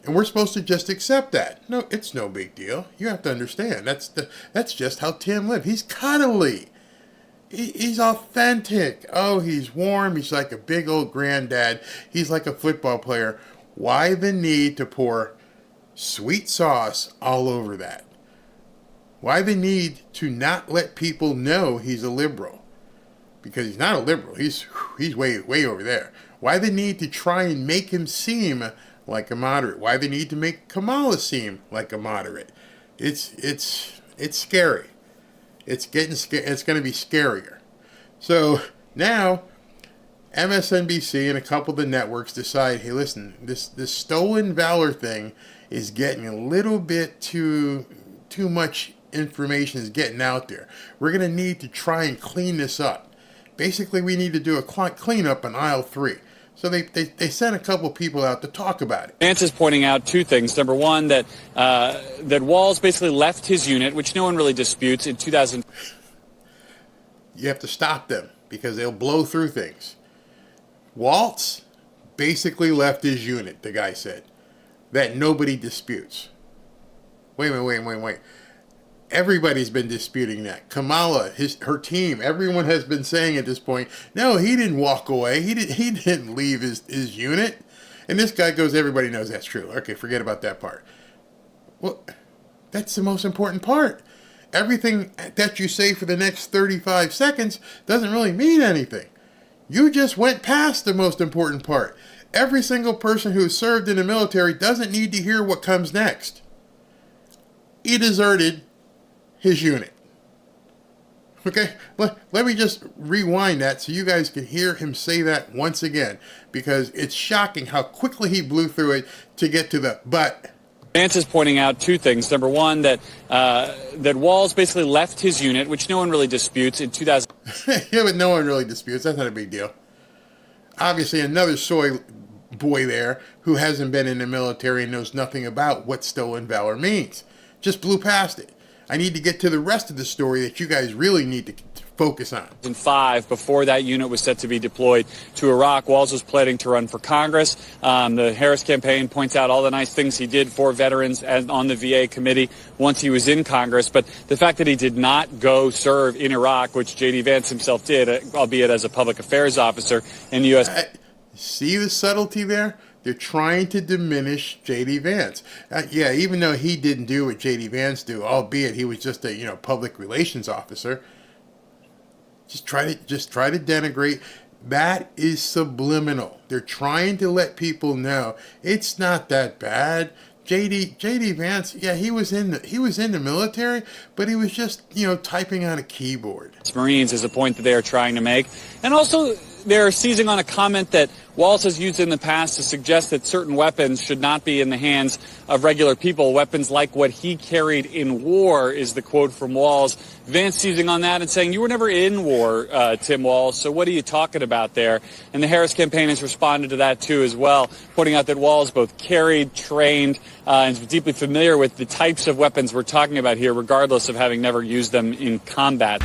And we're supposed to just accept that? No, it's no big deal. You have to understand. That's just how Tim lived. He's cuddly. He's authentic. Oh, he's warm. He's like a big old granddad. He's like a football player. Why the need to pour sweet sauce all over that? Why the need to not let people know he's a liberal? Because he's not a liberal. He's way over there. Why the need to try and make him seem like a moderate? Why the need to make Kamala seem like a moderate? It's scary. It's getting scary. It's going to be scarier. So now MSNBC and a couple of the networks decide, hey, listen, this Stolen Valor thing is getting a little bit too much information is getting out there. We're going to need to try and clean this up. Basically, we need to do a cleanup on aisle 3. So they sent a couple people out to talk about it. Vance is pointing out two things. Number one, that Walz basically left his unit, which no one really disputes, in 2000. You have to stop them because they'll blow through things. Walz basically left his unit, the guy said. That nobody disputes. Wait. Everybody's been disputing that. Kamala, her team, everyone has been saying at this point, no, he didn't walk away. He didn't leave his unit. And this guy goes, everybody knows that's true. Okay, forget about that part. Well, that's the most important part. Everything that you say for the next 35 seconds doesn't really mean anything. You just went past the most important part. Every single person who served in the military doesn't need to hear what comes next. He deserted his unit. Okay, let me just rewind that so you guys can hear him say that once again, because it's shocking how quickly he blew through it to get to the but. Vance is pointing out two things. Number one, that Walz basically left his unit, which no one really disputes, in 2000. Yeah, but no one really disputes. That's not a big deal. Obviously, another soy boy there who hasn't been in the military and knows nothing about what Stolen Valor means. Just blew past it. I need to get to the rest of the story that you guys really need to focus on. In 2005, before that unit was set to be deployed to Iraq, Walz was planning to run for Congress. The Harris campaign points out all the nice things he did for veterans and on the VA committee once he was in Congress. But the fact that he did not go serve in Iraq, which J.D. Vance himself did, albeit as a public affairs officer in the U.S. See the subtlety there? They're trying to diminish J.D. Vance. Yeah, even though he didn't do what J.D. Vance do, albeit he was just a public relations officer. Just try to denigrate. That is subliminal. They're trying to let people know it's not that bad. J.D. Vance, yeah, he was in the military, but he was just typing on a keyboard. Marines is a point that they are trying to make, and also they're seizing on a comment that Walz has used in the past to suggest that certain weapons should not be in the hands of regular people. Weapons like what he carried in war is the quote from Walz. Vance seizing on that and saying, you were never in war, Tim Walz, so what are you talking about there? And the Harris campaign has responded to that too as well, pointing out that Walz both carried, trained, and is deeply familiar with the types of weapons we're talking about here, regardless of having never used them in combat.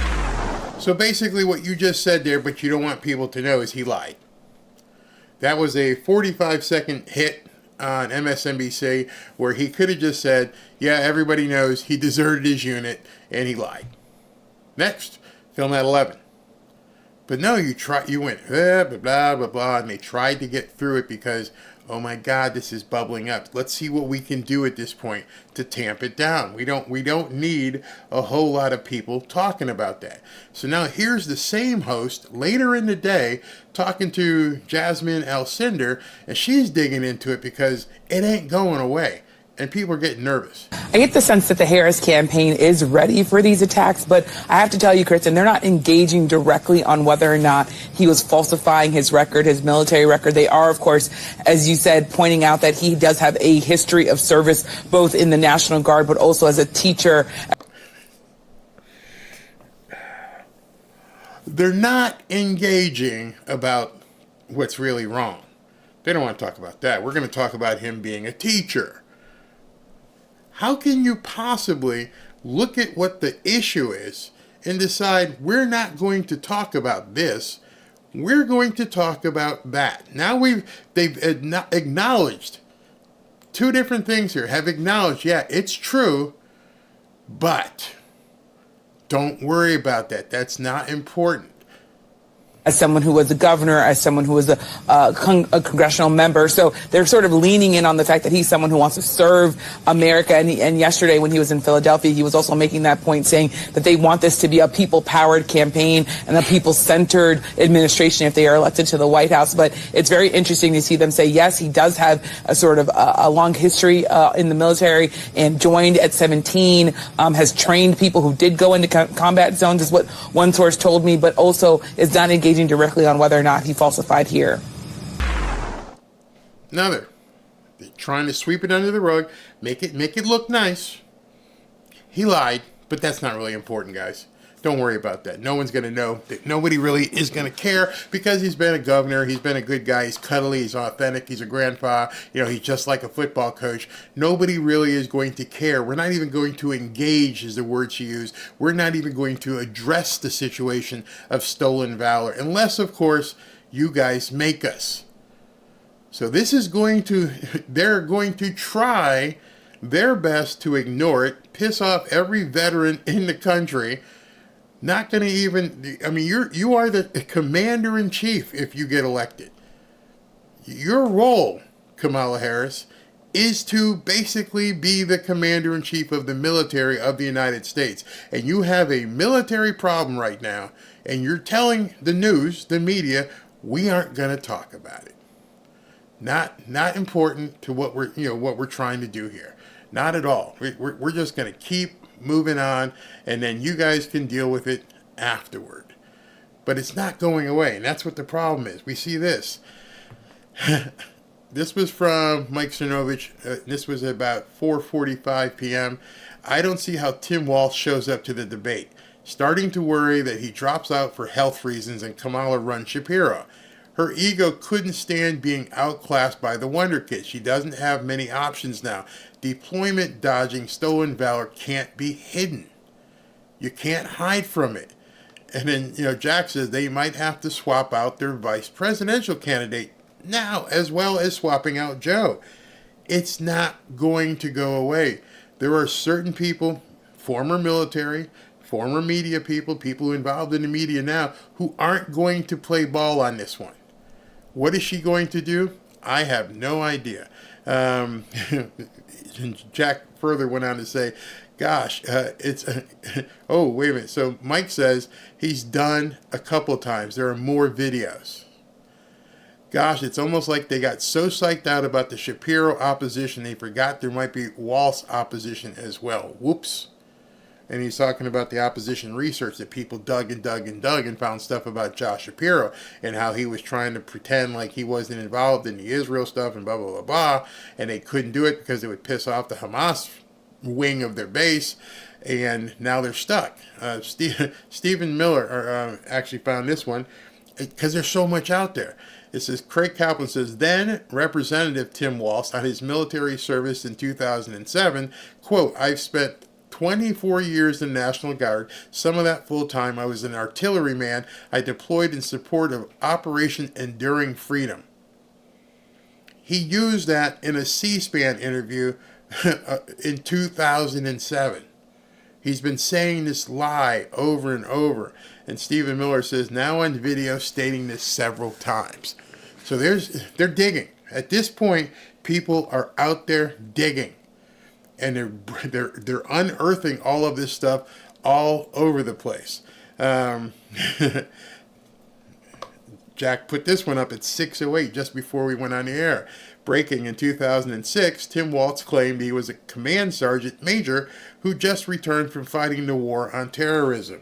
So basically what you just said there, but you don't want people to know, is he lied. That was a 45-second hit on MSNBC where he could have just said, yeah, everybody knows he deserted his unit and he lied. Next, film at 11. But no, you went blah, blah, blah, blah, and they tried to get through it because, oh my God, this is bubbling up. Let's see what we can do at this point to tamp it down. We don't need a whole lot of people talking about that. So now here's the same host later in the day talking to Jasmine Alcindor, and she's digging into it because it ain't going away. And people are getting nervous. I get the sense that the Harris campaign is ready for these attacks, but I have to tell you, Kristen, they're not engaging directly on whether or not he was falsifying his record, his military record. They are, of course, as you said, pointing out that he does have a history of service, both in the National Guard, but also as a teacher. They're not engaging about what's really wrong. They don't want to talk about that. We're going to talk about him being a teacher. How can you possibly look at what the issue is and decide we're not going to talk about this, we're going to talk about that? Now they've acknowledged two different things here. Have acknowledged, yeah, it's true, but don't worry about that. That's not important. As someone who was a governor, as someone who was a congressional member. So they're sort of leaning in on the fact that he's someone who wants to serve America. And yesterday when he was in Philadelphia, he was also making that point, saying that they want this to be a people-powered campaign and a people-centered administration if they are elected to the White House. But it's very interesting to see them say, yes, he does have a sort of a long history in the military and joined at 17, has trained people who did go into combat zones, is what one source told me, but also is not engaging directly on whether or not he falsified here. Now they're trying to sweep it under the rug, make it look nice. He lied, but that's not really important, guys. Don't worry about that. No one's going to know. Nobody really is going to care because he's been a governor. He's been a good guy. He's cuddly. He's authentic. He's a grandpa. He's just like a football coach. Nobody really is going to care. We're not even going to engage, is the word she used. We're not even going to address the situation of stolen valor, unless, of course, you guys make us. So this is they're going to try their best to ignore it, piss off every veteran in the country. Not going to even, you are the commander-in-chief if you get elected. Your role, Kamala Harris, is to basically be the commander-in-chief of the military of the United States. And you have a military problem right now, and you're telling the news, the media, we aren't going to talk about it. Not important to what we're trying to do here. Not at all. We're just going to keep moving on, and then you guys can deal with it afterward. But it's not going away, and that's what the problem is. We see this. This was from Mike Cernovich. This was about 4:45 p.m. I don't see how Tim Walz shows up to the debate. Starting to worry that he drops out for health reasons and Kamala runs Shapiro. Her ego couldn't stand being outclassed by the Wonder Kid. She doesn't have many options now. Deployment dodging, stolen valor can't be hidden. You can't hide from it. And then, Jack says they might have to swap out their vice presidential candidate now, as well as swapping out Joe. It's not going to go away. There are certain people, former military, former media people involved in the media now, who aren't going to play ball on this one. What is she going to do? I have no idea. Jack further went on to say, gosh, oh, wait a minute. So Mike says he's done a couple times. There are more videos. Gosh, it's almost like they got so psyched out about the Shapiro opposition, they forgot there might be Walz opposition as well. Whoops. And he's talking about the opposition research that people dug and found stuff about Josh Shapiro and how he was trying to pretend like he wasn't involved in the Israel stuff and blah, blah, blah, blah. And they couldn't do it because it would piss off the Hamas wing of their base. And now they're stuck. Stephen Miller actually found this one because there's so much out there. It says, Craig Kaplan says, then Representative Tim Walz on his military service in 2007, quote, I've spent 24 years in the National Guard, some of that full-time. I was an artilleryman. I deployed in support of Operation Enduring Freedom. He used that in a C-SPAN interview in 2007. He's been saying this lie over and over. And Stephen Miller says, now on video stating this several times. So they're digging. At this point, people are out there digging. And they're unearthing all of this stuff all over the place. Jack put this one up at 6:08 just before we went on the air. Breaking in 2006, Tim Walz claimed he was a command sergeant major who just returned from fighting the war on terrorism.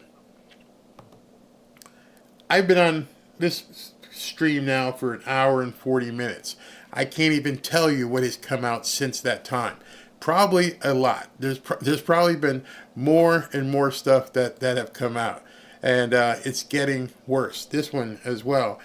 I've been on this stream now for an hour and 40 minutes. I can't even tell you what has come out since that time. Probably a lot. There's probably been more and more stuff that have come out. And it's getting worse. This one as well.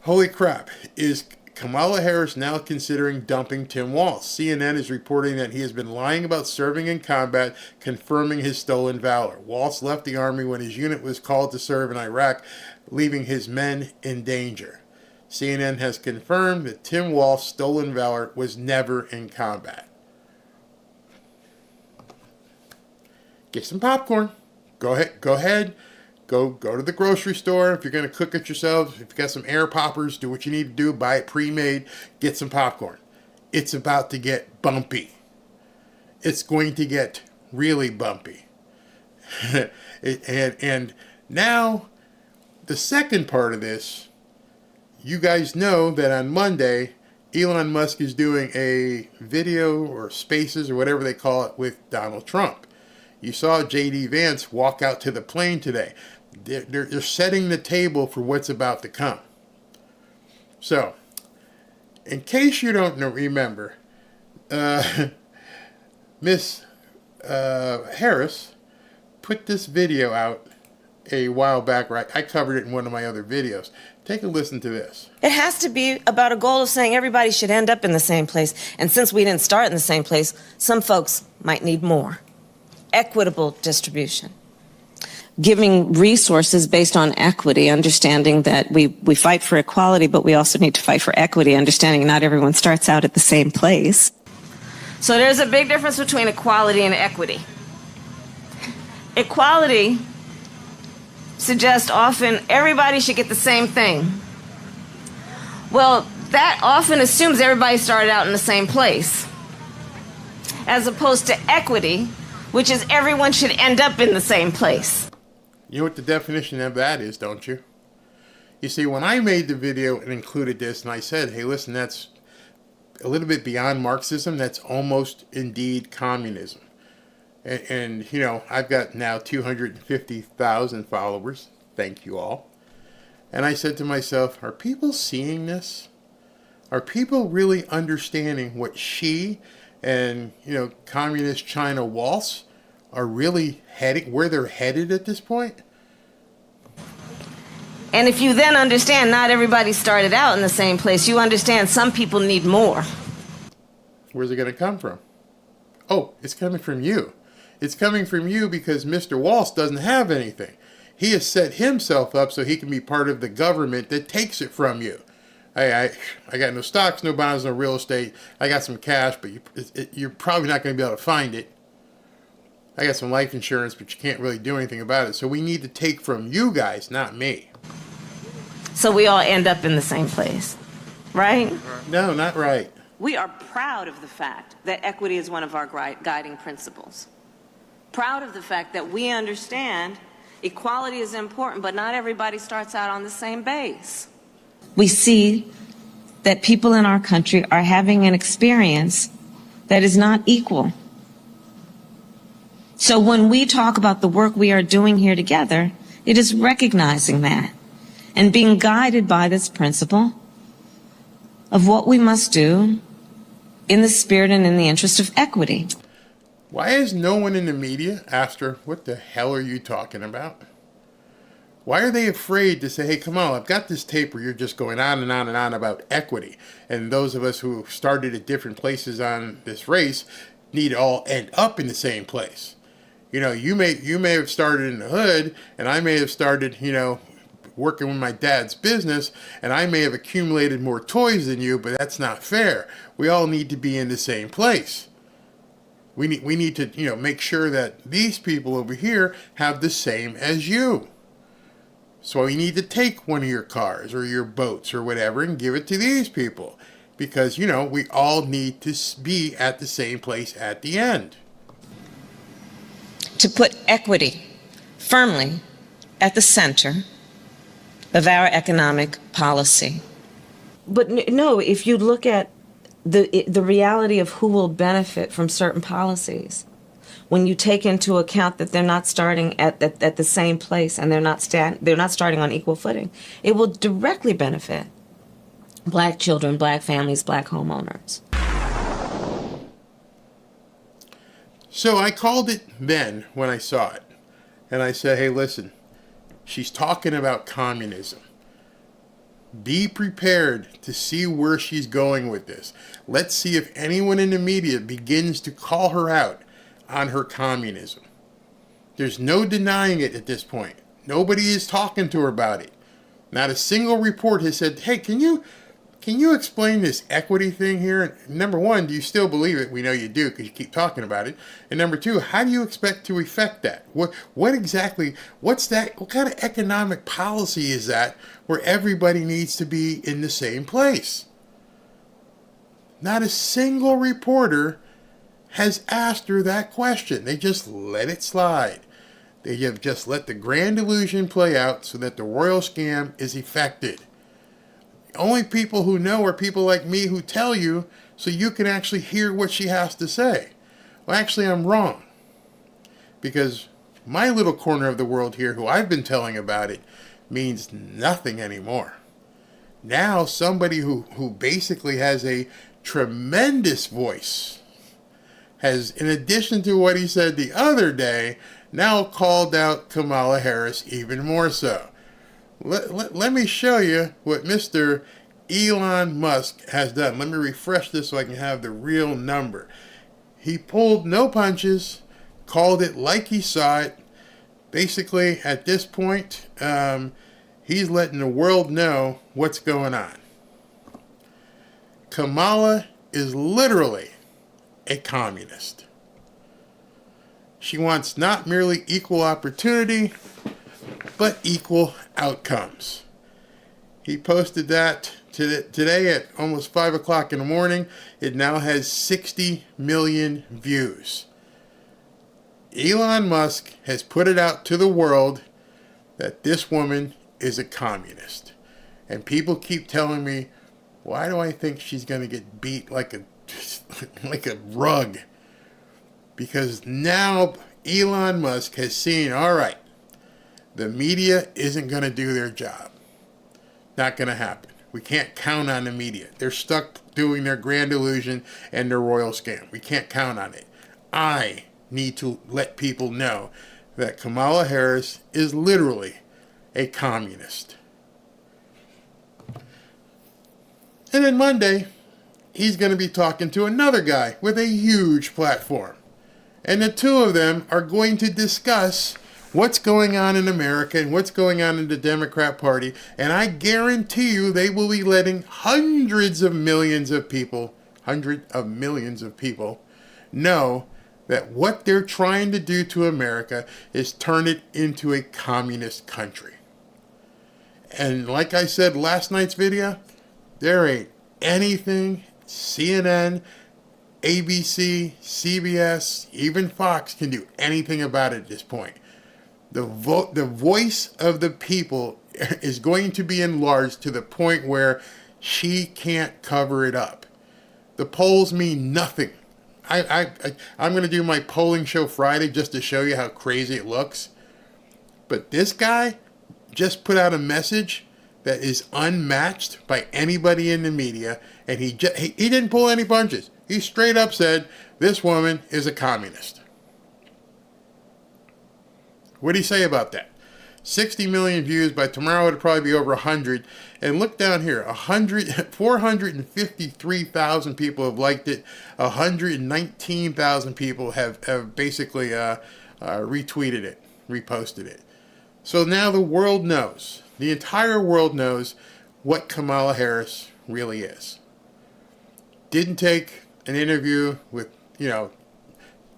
Holy crap. Is Kamala Harris now considering dumping Tim Walz? CNN is reporting that he has been lying about serving in combat, confirming his stolen valor. Walz left the army when his unit was called to serve in Iraq, leaving his men in danger. CNN has confirmed that Tim Walz's stolen valor was never in combat. Get some popcorn. Go ahead. Go to the grocery store. If you're going to cook it yourselves, if you got some air poppers, do what you need to do. Buy it pre-made. Get some popcorn. It's about to get bumpy. It's going to get really bumpy. and now, the second part of this, you guys know that on Monday, Elon Musk is doing a video or spaces or whatever they call it with Donald Trump. You saw J.D. Vance walk out to the plane today. They're setting the table for what's about to come. So, in case you don't remember, Miss Harris put this video out a while back. Right, I covered it in one of my other videos. Take a listen to this. It has to be about a goal of saying everybody should end up in the same place. And since we didn't start in the same place, some folks might need more. Equitable distribution. Giving resources based on equity, understanding that we fight for equality, but we also need to fight for equity, understanding not everyone starts out at the same place. So there's a big difference between equality and equity. Equality suggests often everybody should get the same thing. Well, that often assumes everybody started out in the same place, as opposed to equity, which is everyone should end up in the same place. You know what the definition of that is, don't you? You see, when I made the video and included this, and I said, hey, listen, that's a little bit beyond Marxism. That's almost indeed communism. And you know, I've got now 250,000 followers. Thank you all. And I said to myself, are people seeing this? Are people really understanding what she and, you know, communist China Walz are really heading, where they're headed at this point? And if you then understand not everybody started out in the same place, you understand some people need more. Where's it going to come from? Oh, it's coming from you. It's coming from you because Mr. Walz doesn't have anything. He has set himself up so he can be part of the government that takes it from you. I got no stocks, no bonds, no real estate. I got some cash, but you're probably not going to be able to find it. I got some life insurance, but you can't really do anything about it. So we need to take from you guys, not me. So we all end up in the same place, right? No, not right. We are proud of the fact that equity is one of our guiding principles. Proud of the fact that we understand equality is important, but not everybody starts out on the same base. We see that people in our country are having an experience that is not equal. So when we talk about the work we are doing here together, it is recognizing that and being guided by this principle of what we must do in the spirit and in the interest of equity. Why is no one in the media asked her, what the hell are you talking about? Why are they afraid to say, hey, come on, I've got this tape where you're just going on and on and on about equity. And those of us who started at different places on this race need to all end up in the same place. You know, you may have started in the hood, and I may have started, you know, working with my dad's business, and I may have accumulated more toys than you, but that's not fair. We all need to be in the same place. We need to, you know, make sure that these people over here have the same as you. So you need to take one of your cars or your boats or whatever and give it to these people. Because, you know, we all need to be at the same place at the end. To put equity firmly at the center of our economic policy. But no, if you look at the reality of who will benefit from certain policies, when you take into account that they're not starting at the same place and they're not starting on equal footing, it will directly benefit Black children, Black families, Black homeowners. So I called it then when I saw it. And I said, hey, listen, she's talking about communism. Be prepared to see where she's going with this. Let's see if anyone in the media begins to call her out on her communism. There's no denying it at this point. Nobody is talking to her about it. Not a single report has said, hey, can you explain this equity thing here? And number one, do you still believe it? We know you do because you keep talking about it. And number two, how do you expect to effect that? What exactly, what's that? What kind of economic policy is that where everybody needs to be in the same place? Not a single reporter has asked her that question. They just let it slide. They have just let the grand illusion play out so that the royal scam is effected. The only people who know are people like me who tell you so you can actually hear what she has to say. Well, actually, I'm wrong. Because my little corner of the world here, who I've been telling about it, means nothing anymore. Now, somebody who basically has a tremendous voice has, in addition to what he said the other day, now called out Kamala Harris even more so. Let me show you what Mr. Elon Musk has done. Let me refresh this so I can have the real number. He pulled no punches, called it like he saw it. Basically, at this point, he's letting the world know what's going on. Kamala is literally a communist. She wants not merely equal opportunity, but equal outcomes. He posted that today at almost 5 o'clock in the morning. It now has 60 million views. Elon Musk has put it out to the world that this woman is a communist. And people keep telling me, why do I think she's going to get beat like a rug? Because now Elon Musk has seen, all right, the media isn't going to do their job. Not going to happen. We can't count on the media. They're stuck doing their grand illusion and their royal scam. We can't count on it. I need to let people know that Kamala Harris is literally a communist. And then Monday, he's going to be talking to another guy with a huge platform. And the two of them are going to discuss what's going on in America and what's going on in the Democrat Party. And I guarantee you they will be letting hundreds of millions of people know that what they're trying to do to America is turn it into a communist country. And like I said last night's video, there ain't anything CNN, ABC, CBS, even Fox can do anything about it at this point. The voice of the people is going to be enlarged to the point where she can't cover it up. The polls mean nothing. I'm going to do my polling show Friday just to show you how crazy it looks. But this guy just put out a message that is unmatched by anybody in the media, and he didn't pull any punches. He straight up said, this woman is a communist. What do you say about that? 60 million views. By tomorrow, it'll probably be over 100. And look down here, 453,000 people have liked it. 119,000 people have basically retweeted it, reposted it. So now the world knows, the entire world knows what Kamala Harris really is. Didn't take an interview with,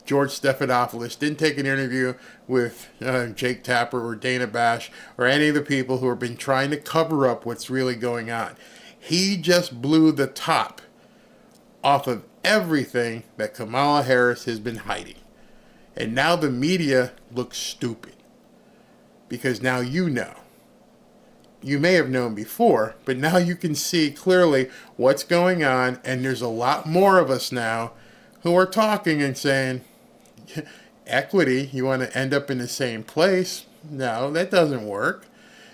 George Stephanopoulos, didn't take an interview with Jake Tapper or Dana Bash or any of the people who have been trying to cover up what's really going on. He just blew the top off of everything that Kamala Harris has been hiding. And now the media looks stupid. Because now you know. You may have known before, but now you can see clearly what's going on, and there's a lot more of us now who are talking and saying, equity, you want to end up in the same place? No, that doesn't work.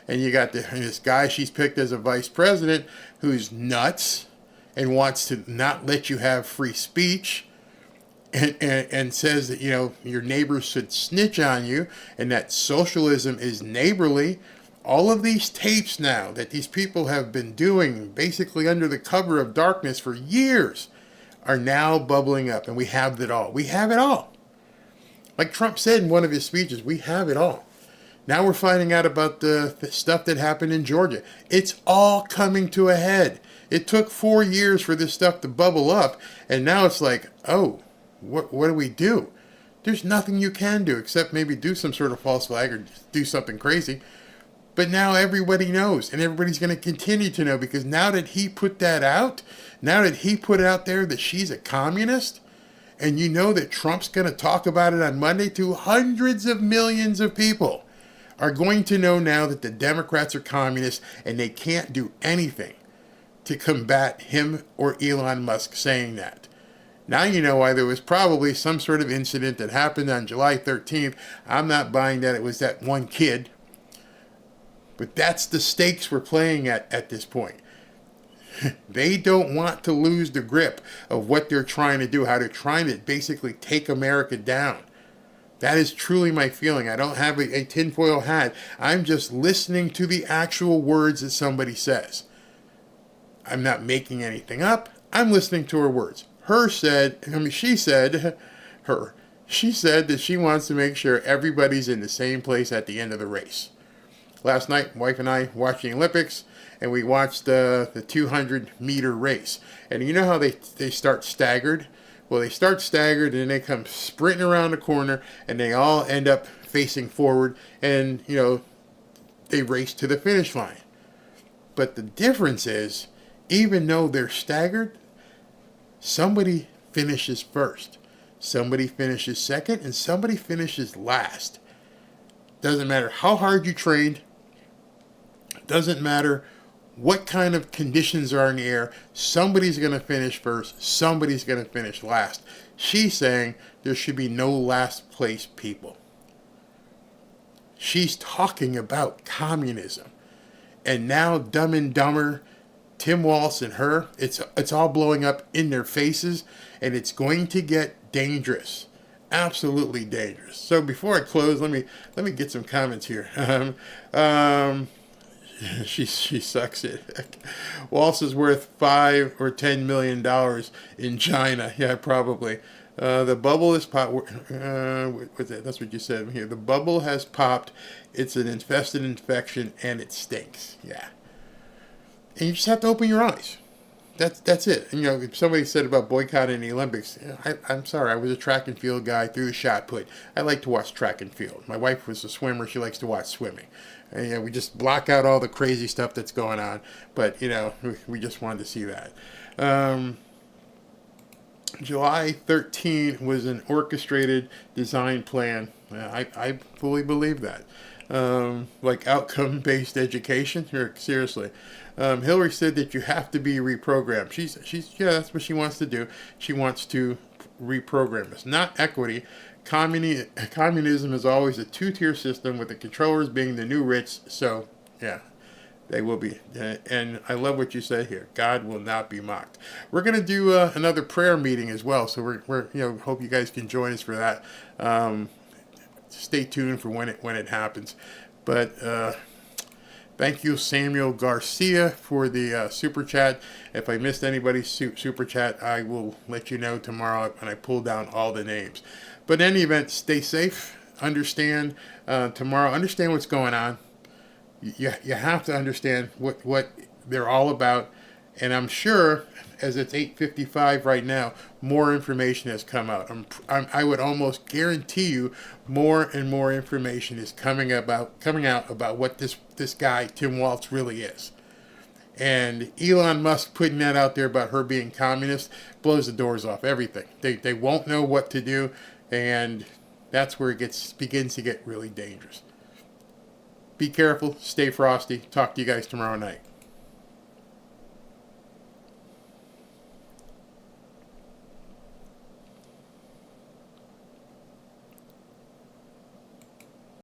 And you got this guy she's picked as a vice president who's nuts and wants to not let you have free speech and says that, your neighbors should snitch on you and that socialism is neighborly. All of these tapes now that these people have been doing basically under the cover of darkness for years are now bubbling up, and we have it all. We have it all. Like Trump said in one of his speeches, we have it all. Now we're finding out about the stuff that happened in Georgia. It's all coming to a head. It took 4 years for this stuff to bubble up, and now it's like, oh, what do we do? There's nothing you can do except maybe do some sort of false flag or do something crazy. But now everybody knows, and everybody's going to continue to know, because now that he put that out, now that he put it out there that she's a communist, and you know that Trump's going to talk about it on Monday to hundreds of millions of people are going to know now that the Democrats are communists and they can't do anything to combat him or Elon Musk saying that. Now you know why there was probably some sort of incident that happened on July 13th. I'm not buying that it was that one kid. But that's the stakes we're playing at this point. They don't want to lose the grip of what they're trying to do, how they're trying to basically take America down. That is truly my feeling. I don't have a tinfoil hat. I'm just listening to the actual words that somebody says. I'm not making anything up. I'm listening to her words. She said that she wants to make sure everybody's in the same place at the end of the race. Last night, my wife and I watched the Olympics, and we watched the 200-meter race. And you know how they start staggered? Well, they start staggered, and then they come sprinting around the corner, and they all end up facing forward, and, they race to the finish line. But the difference is, even though they're staggered, somebody finishes first, somebody finishes second, and somebody finishes last. Doesn't matter how hard you trained. Doesn't matter what kind of conditions are in the air. Somebody's going to finish first. Somebody's going to finish last. She's saying there should be no last place people. She's talking about communism. And now Dumb and Dumber, Tim Walz and her, it's all blowing up in their faces, and it's going to get dangerous. Absolutely dangerous. So before I close, let me get some comments here. She sucks it. Walz is worth $5 or $10 million in China. Yeah, probably. The bubble is popped. That's what you said here. The bubble has popped. It's an infested infection, and it stinks. Yeah. And you just have to open your eyes. That's it. And, if somebody said about boycotting the Olympics, I'm sorry. I was a track and field guy, threw the shot put. I like to watch track and field. My wife was a swimmer. She likes to watch swimming. And, we just block out all the crazy stuff that's going on. But, we just wanted to see that. July 13 was an orchestrated design plan. I fully believe that. Like outcome-based education. Seriously. Hillary said that you have to be reprogrammed. That's what she wants to do. She wants to reprogram us. Not equity. Communism is always a two-tier system with the controllers being the new rich. So, yeah, they will be. And I love what you said here. God will not be mocked. We're going to do another prayer meeting as well. So we're hope you guys can join us for that. Stay tuned for when it happens. But thank you, Samuel Garcia, for the super chat. If I missed anybody's super chat, I will let you know tomorrow when I pull down all the names. But in any event, stay safe. Understand tomorrow. Understand what's going on. You have to understand what they're all about. And I'm sure, as it's 8:55 right now, more information has come out. I would almost guarantee you more and more information is coming out about what this guy, Tim Walz, really is. And Elon Musk putting that out there about her being communist blows the doors off everything. They won't know what to do, and that's where it begins to get really dangerous. Be careful, stay frosty. Talk to you guys tomorrow night.